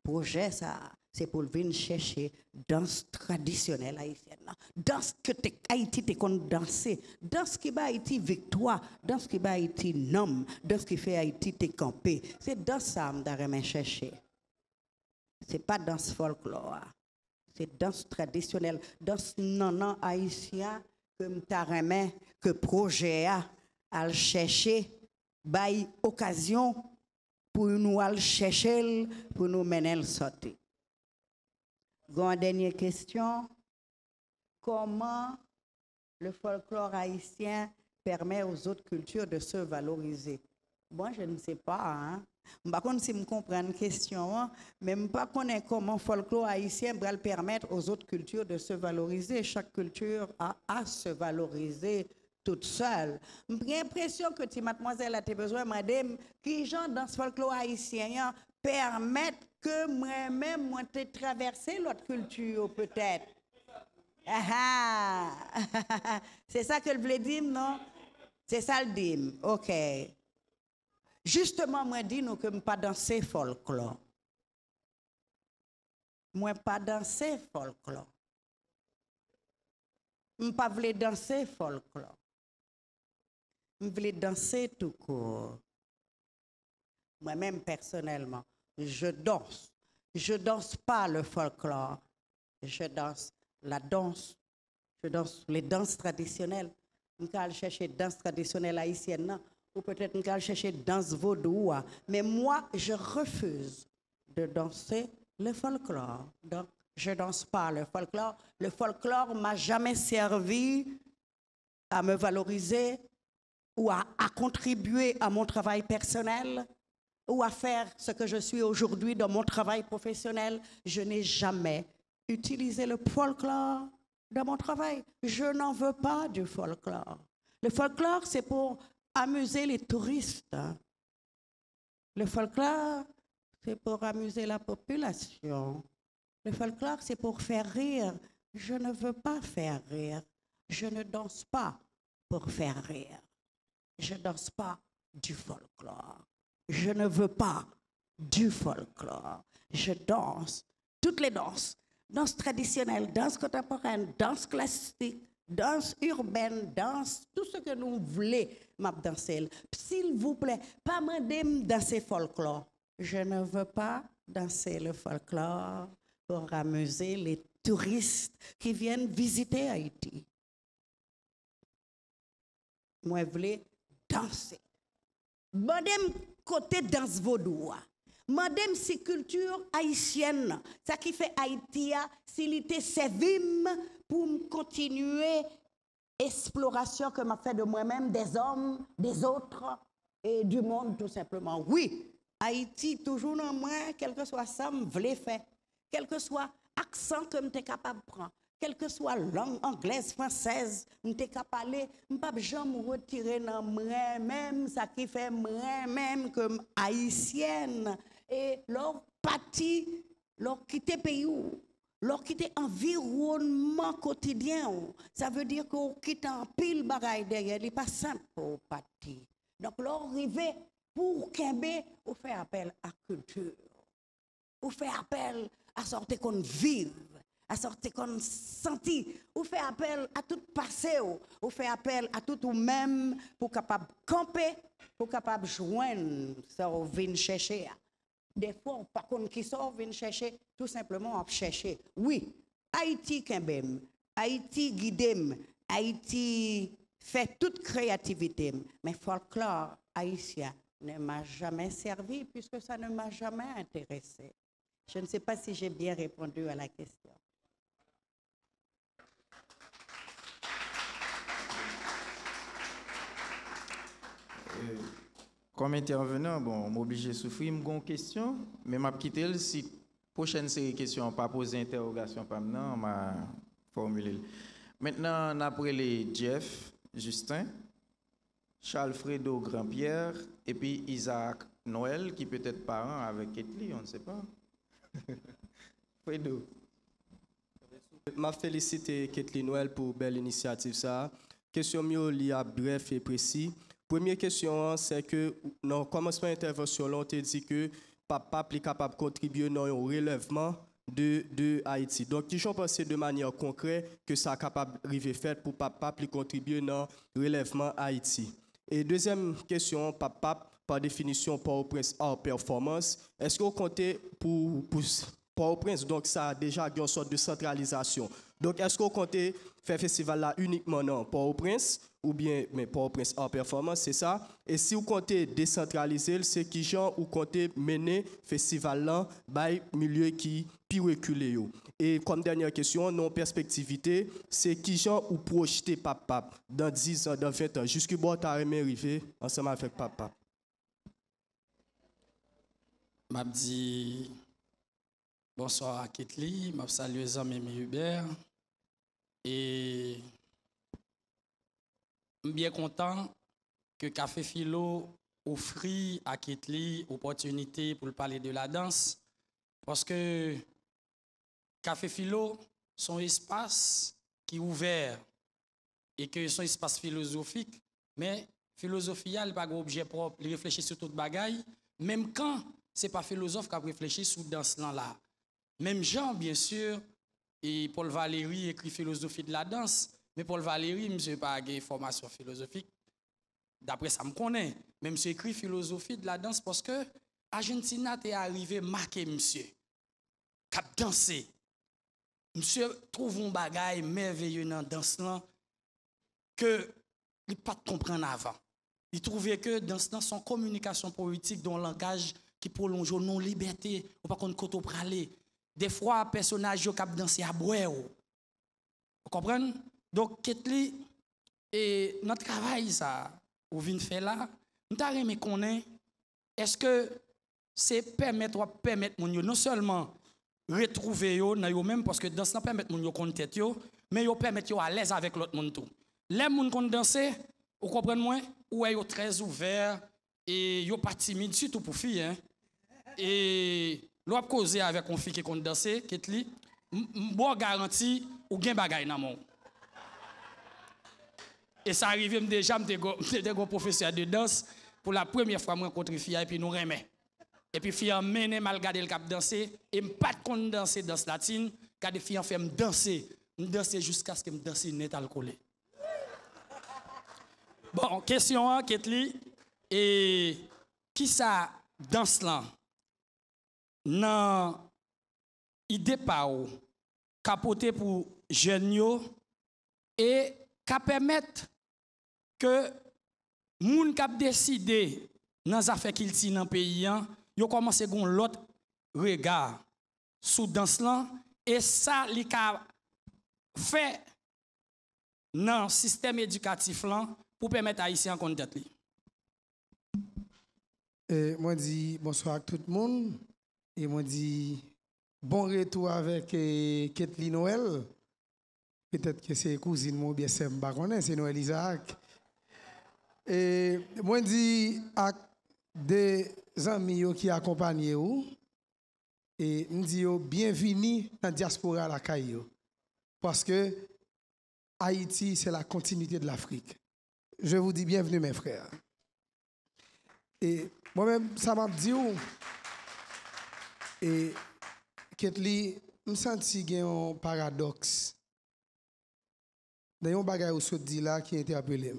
projet ça, c'est pour venir chercher danse traditionnelle haïtienne. Danse que Haïti te qu'on danser, danse qui va Haïti victoire, danse qui va Haïti nom, danse qui fait Haïti te camper. C'est danse ça me chercher. C'est pas danse folklore. C'est danse traditionnelle, danse non haïtien que me que projet a à chercher by occasion pour nous aller chercher pour nous mener le sortir. Une dernière question. Comment le folklore haïtien permet aux autres cultures de se valoriser? Moi, je ne sais pas. Hein? Je ne sais pas si je comprends la question, mais je ne sais pas comment le folklore haïtien va permettre aux autres cultures de se valoriser. Chaque culture a à se valoriser toute seule. J'ai l'impression que si mademoiselle a besoin, madame, qui gens dans ce folklore haïtien permettent que moi-même, moi, de traverser l'autre culture, peut-être. Ah ah! C'est ça que je voulais dire, non? C'est ça le dit. OK. Justement, moi, dis nous que je ne pas danser folklore. Moi, pas danser folklore. Je ne pas voulais danser folklore. Je voulais danser tout court. Moi-même, personnellement, je danse. Je ne danse pas le folklore. Je danse la danse. Je danse les danses traditionnelles. Je vais chercher danse traditionnelle haïtienne, ou peut-être je vais chercher danse vaudou. Mais moi, je refuse de danser le folklore. Donc, je ne danse pas le folklore. Le folklore ne m'a jamais servi à me valoriser ou à contribuer à mon travail personnel ou à faire ce que je suis aujourd'hui dans mon travail professionnel. Je n'ai jamais utilisé le folklore dans mon travail. Je n'en veux pas du folklore. Le folklore, c'est pour amuser les touristes. Le folklore, c'est pour amuser la population. Le folklore, c'est pour faire rire. Je ne veux pas faire rire. Je ne danse pas pour faire rire. Je ne danse pas du folklore. Je ne veux pas du folklore. Je danse toutes les danses. Danse traditionnelle, danse contemporaine, danse classique, danse urbaine, danse, tout ce que nous voulons, m'a danser. S'il vous plaît, pas me danser folklore. Je ne veux pas danser le folklore pour amuser les touristes qui viennent visiter Haïti. Moi, je voulais danser. Madame côté danse vaudou. Madame si culture haïtienne, ça qui fait Haïti, s'il était servi pour continuer exploration que m'a fait de moi-même, des hommes, des autres et du monde tout simplement. Oui, Haïti toujours dans moi, quel que soit ça, me voulais faire, quel que soit accent que je suis capable de prendre. Quelle que soit langue anglaise, française, je suis capable de parler, je ne peux pas jamais retirer dans moi-même, ça qui fait moi-même comme haïtienne. Et leur parti, leur quitter pays, leur quitter environnement quotidien, ça veut dire qu'on quitte un pile bagaille derrière, il n'est pas simple pour partir. Donc leur arriver Pour Kembe, on fait appel à culture. On fait appel à sortir qu'on vive, à sortir qu'on sentit. On fait appel à tout passé. On fait appel à tout ou même pour capable camper, pour capable joindre ça on vient chercher. Des fois, par contre, qui sort vient chercher, tout simplement on chercher. Oui, Haïti Kembem, Haïti guidem, Haïti fait toute créativité, mais folklore haïtien ne m'a jamais servi puisque ça ne m'a jamais intéressé. Je ne sais pas si j'ai bien répondu à la question. Comme intervenant, bon, m'oblige à souffrir, une question, mais m'a quitté si prochaine série de questions pas poser interrogation pas maintenant, m'a formulé. Maintenant, après les Jeff, Justin, Charles-Fredo Grand-Pierre et puis Isaac Noël, qui peut être parent avec Ketli, on ne sait pas. Fredo. Je félicite Ketli Noël pour belle initiative. Ça. Question mieux liée bref et précis. Première question, c'est que dans le commencement de l'intervention, on t'a dit que papa est capable de contribuer dans le relèvement de Haïti. Donc, qui j'en pense de manière concrète que ça est capable de faire pour papa contribuer dans le relèvement Haïti. Et deuxième question, papa, par définition, Port-au-Prince hors performance, est-ce que vous comptez pour Port-au-Prince, donc ça a déjà une sorte de centralisation. Donc, est-ce que vous comptez faire festival là uniquement dans Port-au-Prince ou bien mais Port-au-Prince hors performance, c'est ça? Et si vous comptez décentraliser, c'est qui genre vous comptez mener festival là dans milieu qui plus reculé. Et comme dernière question, non perspectivité, c'est qui genre vous projeter papa dans 10 ans, dans 20 ans, jusqu'à bon t'as arrivé ensemble avec papa. M'a dit bonsoir à Ketli, m'a salué les amis Hubert et je suis bien content que Café Philo offre à Ketli l'opportunité pour parler de la danse parce que Café Philo son espace qui est ouvert et que son espace philosophique, mais philosophial, pas objet propre, il réfléchit sur toute bagaille, même quand c'est pas philosophe qui a réfléchi sur danse là. Même Jean, bien sûr, et Paul Valéry écrit philosophie de la danse, mais Paul Valéry, monsieur pas une formation philosophique. D'après ça me connaît, mais monsieur écrit philosophie de la danse parce que Argentina est arrivé marqué monsieur. Cap danser. Monsieur trouve un bagage merveilleux dans la danse là que il pas comprendre avant. Il trouvait que dans son communication politique, dans le langage qui prolonge non liberté, ou pas qu'on côté praler. Des fois personnage qui danser à boire. Vous comprenez? Donc Ketli et notre travail ça ou vient faire là, nous t'a aimé connaître est-ce que c'est permettre mon non seulement retrouver yo dans yo même parce que dans ça permettre mon yo connaître tête yo, mais yo permettre yo à l'aise avec l'autre monde tout. Les moun qu'on danser, vous comprenez moi, ou yo très ouvert et yo pas timide surtout pour filles hein. Et l'on causer avec une fille qui compte danser, Ketli, bon garantie ou gain bagay dans mon. Et ça arrive déjà m'étais un professeur de danse pour la première fois me rencontrer fille et puis nous remet. Et puis fille mené mal garder le cap danser et pas de compte danser danse latine, car des filles en fait me danser jusqu'à ce que me danser net alcoolé. Bon, question 1 Ketli et qui ça danse là? Nan idée pa ou capoter pour jeunes yo et ka permettre que moun k'ap décider dans affaire qu'il ti dans pays yo commencer gon l'autre regard sous danse là et ça li ka fait dans système éducatif là pour permettre haïtien qu'on tête li. Moi dis bonsoir à tout le monde. Et moi dis bon retour avec Ketli Noël. Peut-être que c'est cousine mon bien c'est Noël Isaac. Et moi dis à des amis qui accompagnent vous et nous dis bienvenue dans la diaspora à la Caillou. Parce que Haïti c'est la continuité de l'Afrique. Je vous dis bienvenue mes frères. Et moi-même, ça m'a dit où. Et Ketli, je sens qu'il y a un paradoxe. Dans un bagage où se dit là qui est appelé.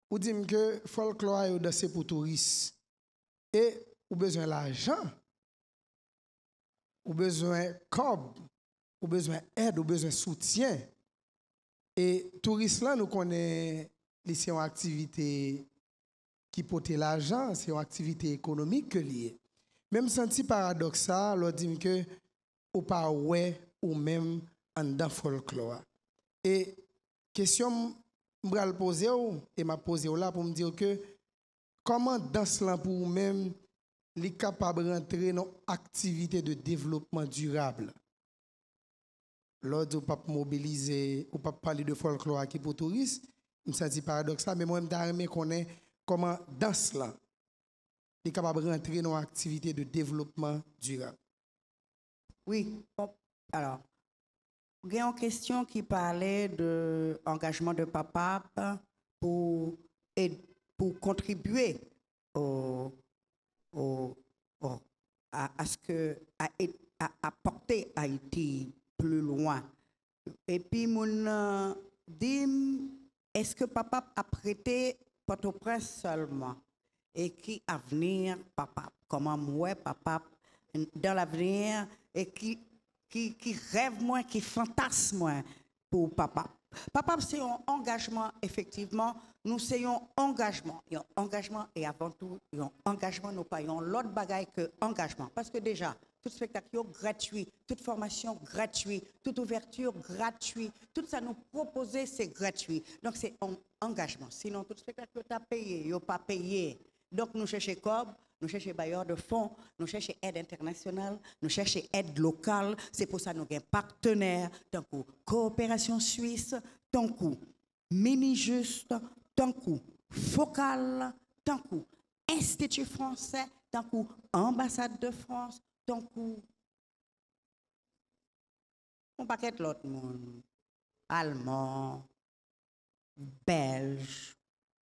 Ou dit que le folklore est dansé pour touristes. Et ou besoin l'argent. Ou besoin cob. Ou besoin aide, ou besoin soutien. Et touristes là, nous connaissons c'est une activité qui porte l'argent, c'est une activité économique que liée. Même senti paradoxal, on dit que ou pas ouais ou même en dans folklore. Et question m'bral poser et m'a posé là pour me dire que comment dans cela pour vous-même les capable rentrer dans activité de développement durable. Lors du pas mobiliser ou pas parler de folklore qui pour touristes, me senti paradoxal mais moi me connais comment dans cela est capable de rentrer dans une activité de développement durable. Oui, bon, alors, il y a une question qui parlait de l'engagement de papa pour contribuer à ce que à porter Haïti plus loin. Et puis, mon dit, est-ce que papa a prêté Port-au-Prince seulement? Et qui avenir papa? Comment moi, papa, dans l'avenir, et qui rêve moins, qui fantasme moins pour papa? Papa, c'est un engagement, effectivement. Nous, c'est un engagement. Un engagement, et avant tout, un engagement, nous payons l'autre bagaille que engagement. Parce que déjà, tout spectacle gratuit, toute formation gratuite, toute ouverture gratuite, tout ça nous proposer, c'est gratuit. Donc, c'est un engagement. Sinon, tout spectacle tu as payé, il pas payé. Donc, nous cherchons COB, nous cherchons bailleurs de fonds, nous cherchons aide internationale, nous cherchons aide locale. C'est pour ça que nous avons partenaires, tant que Coopération Suisse, tant que Mini-Juste, tant que Focal, tant que Institut français, tant que Ambassade de France, tant que on paquet l'autre monde, allemand, belge,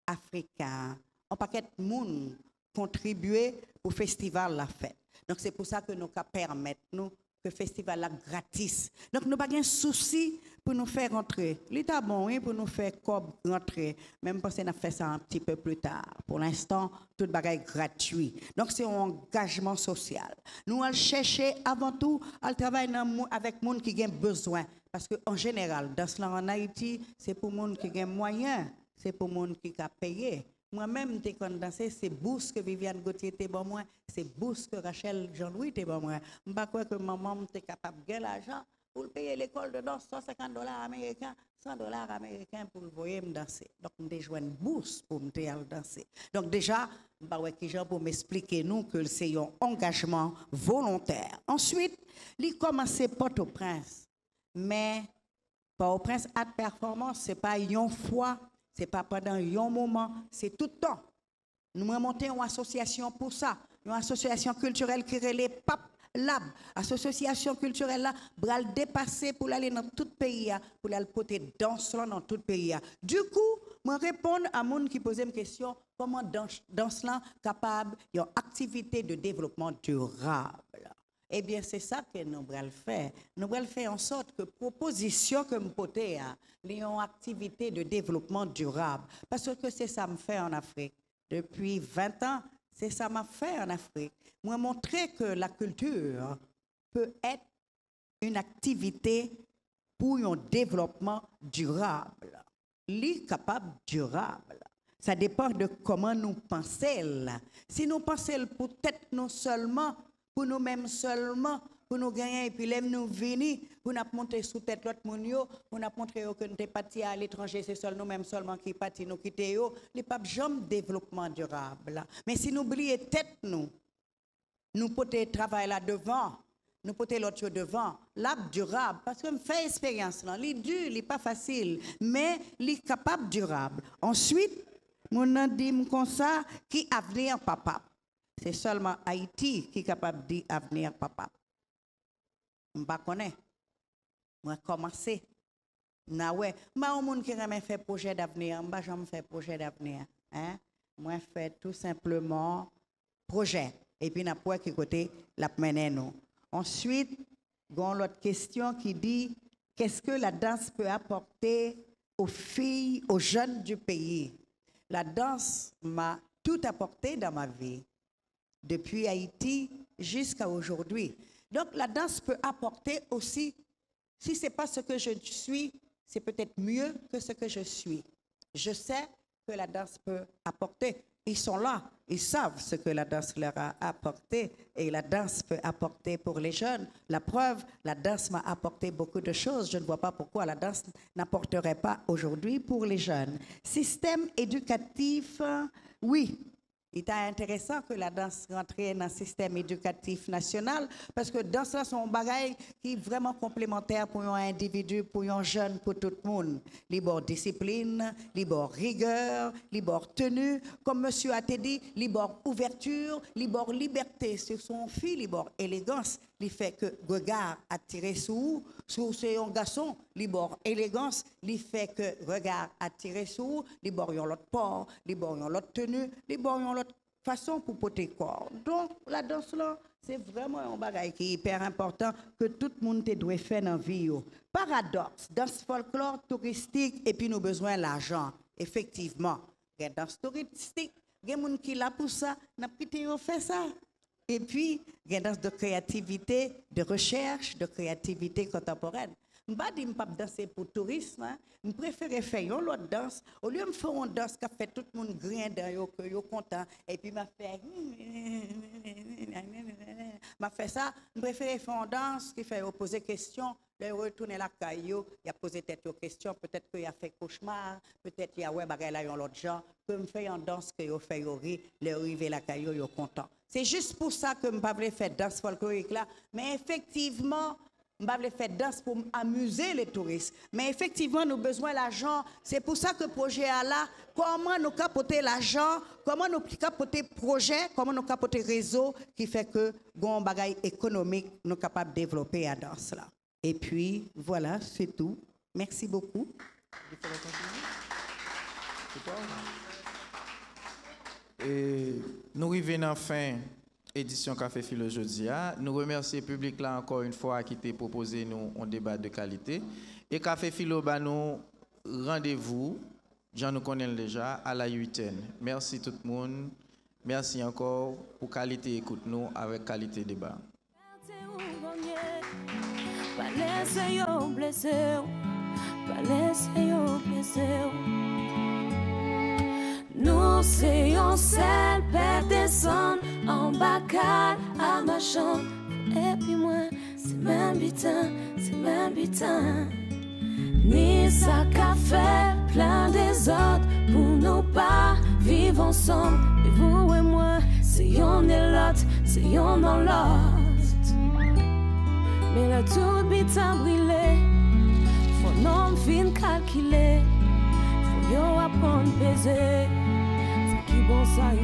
africain, on paquet de monde contribuer au festival la fête. Donc c'est pour ça que nous permettons nous que le festival là gratis. Donc nous pas de souci pour nous faire rentrer. L'état bon oui pour nous faire rentrer, même parce qu'on a fait ça un petit peu plus tard. Pour l'instant, tout bagaille gratuit. Donc c'est un engagement social. Nous allons chercher avant tout à travailler avec les gens qui ont besoin parce que en général dans cela en Haïti, c'est pour les gens qui ont moyens, c'est pour les gens qui ont payé. Moi-même, je suis dansé, c'est bourse que Viviane Gauthier était bon moi, c'est bourse que Rachel Jean-Louis était bon moi. Je ne sais pas que maman était capable de gagner l'argent pour payer l'école de danse, $150 américains, $100 américains pour le voyer me danser. Donc, je joué une bourse pour me danser. Donc, déjà, je vais pour m'expliquer nous que c'est un engagement volontaire. Ensuite, il commence Port-au-Prince. Mais Port-au-Prince à performance, ce n'est pas une fois. Ce n'est pas pendant un moment, c'est tout le temps. Nous avons monté une association pour ça, une association culturelle qui relève PAP Lab. Association culturelle là, pour aller dépasser, pour aller dans tout le pays, pour aller porter danse dans tout le pays. Du coup, je réponds à gens qui posent une question, comment danse là capable d'une activité de développement durable? Eh bien, c'est ça que nous allons faire. Nous allons faire en sorte que proposition que nous portons une activité de développement durable. Parce que c'est ça que je fais en Afrique. Depuis 20 ans, c'est ça que je fais en Afrique. Moi, montrer que la culture peut être une activité pour un développement durable. Capable durable. Ça dépend de comment nous pensons. Si nous pensons peut-être nous seulement, pour nous-mêmes seulement, pour nous gagner, et puis là, nous venir, pour nous monter sous tête l'autre monde, pour nous montrer que nous sommes partis à l'étranger, c'est seulement nous-mêmes seulement qui partis, nous quitter, les pas jamais développement durable. Mais si nous oublions tête, nous pouvons travailler là devant, nous pouvons l'autre devant, l'arbre durable, parce que nous faisons expérience là, il est dur, il n'est pas facile, mais il est capable durable. Ensuite, nous avons dit comme ça, qui avenir papa. C'est seulement Haïti qui est capable de dire avenir papa. Je ne connais pas. Je commencé. Je ne sais pas qui a fait projet d'avenir. Je ne sais pas projet d'avenir. moi fait tout simplement projet. Et puis, n'a pas qui côté la mener nous. Ensuite, il y a l'autre question qui dit qu'est-ce que la danse peut apporter aux filles, aux jeunes du pays? La danse m'a tout apporté dans ma vie, depuis Haïti jusqu'à aujourd'hui. Donc, la danse peut apporter aussi, si ce n'est pas ce que je suis, c'est peut-être mieux que ce que je suis. Je sais que la danse peut apporter. Ils sont là, ils savent ce que la danse leur a apporté et la danse peut apporter pour les jeunes. La preuve, la danse m'a apporté beaucoup de choses. Je ne vois pas pourquoi la danse n'apporterait pas aujourd'hui pour les jeunes. Système éducatif, oui. Il est intéressant que la danse rentre dans le système éducatif national parce que dans cela, c'est un bagage qui est vraiment complémentaire pour un individu, pour un jeune, pour tout le monde. Libre discipline, libre rigueur, libre tenue. Comme monsieur a dit, libre ouverture, libre liberté. C'est son fille, libre élégance. Il fait que regard attiré sous c'est un garçon, libre élégance, il fait que regard attiré sous, libre yon l'autre port, libre yon l'autre tenue, libre yon l'autre façon pour porter corps. Donc la danse là, c'est vraiment un bagage qui est hyper important que tout le monde doit faire dans la vie. Paradoxe, danse folklore touristique et puis nous avons besoin d'argent. Effectivement, il y a danse touristique, il y a des gens qui là pour ça, n'a pas fait ça. Et puis, il y a une danse de créativité, de recherche, de créativité contemporaine. Je ne dis pas danser pour le tourisme, je préfère faire une autre danse. Au lieu de faire une danse qui fait tout le monde grindir, que yo content, et puis m'a fait ça, je préfère faire une danse qui fait poser questions, de retourner la caillou, il a posé tête aux questions, peut-être qu'il a fait cauchemar, peut-être qu'il y a ouais bagay là yon l'autre gens, que me fait une danse que yo fait yo ri, le rive la caillou yo content. C'est juste pour ça que je ne pas faire danse folklorique là, mais effectivement je ne pas faire danse pour amuser les touristes. Mais effectivement, nous avons besoin d'argent. C'est pour ça que le projet est là. Comment nous capoter l'argent, comment nous capoter projet, comment nous capoter réseau qui fait que bon bagay économique nous capables de développer la danse là. Et puis voilà, c'est tout. Merci beaucoup. Et nous arrivons enfin édition Café Philo aujourd'hui. Nous remercions le public là encore une fois qui t'a proposé nous un débat de qualité. Et Café Philo, bah, nous rendez-vous, j'en nous connais déjà, à la 8e. Merci tout le monde. Merci encore pour qualité écoute nous avec qualité débat. Pas laisser yo blessé, pas laisser yo blessé. Nous c'est un seul père descend en bacard à ma chambre. Et puis moi, c'est même bitin, c'est même bitin. Ni ça qu'a fait plein des autres pour nous pas vivre ensemble. Et vous et moi, c'est yon et l'autre, c'est yon dans l'autre. Mais là tout bitin brûlé, faut non fin calculer, faut yo apprendre peser. Qui bon ça, il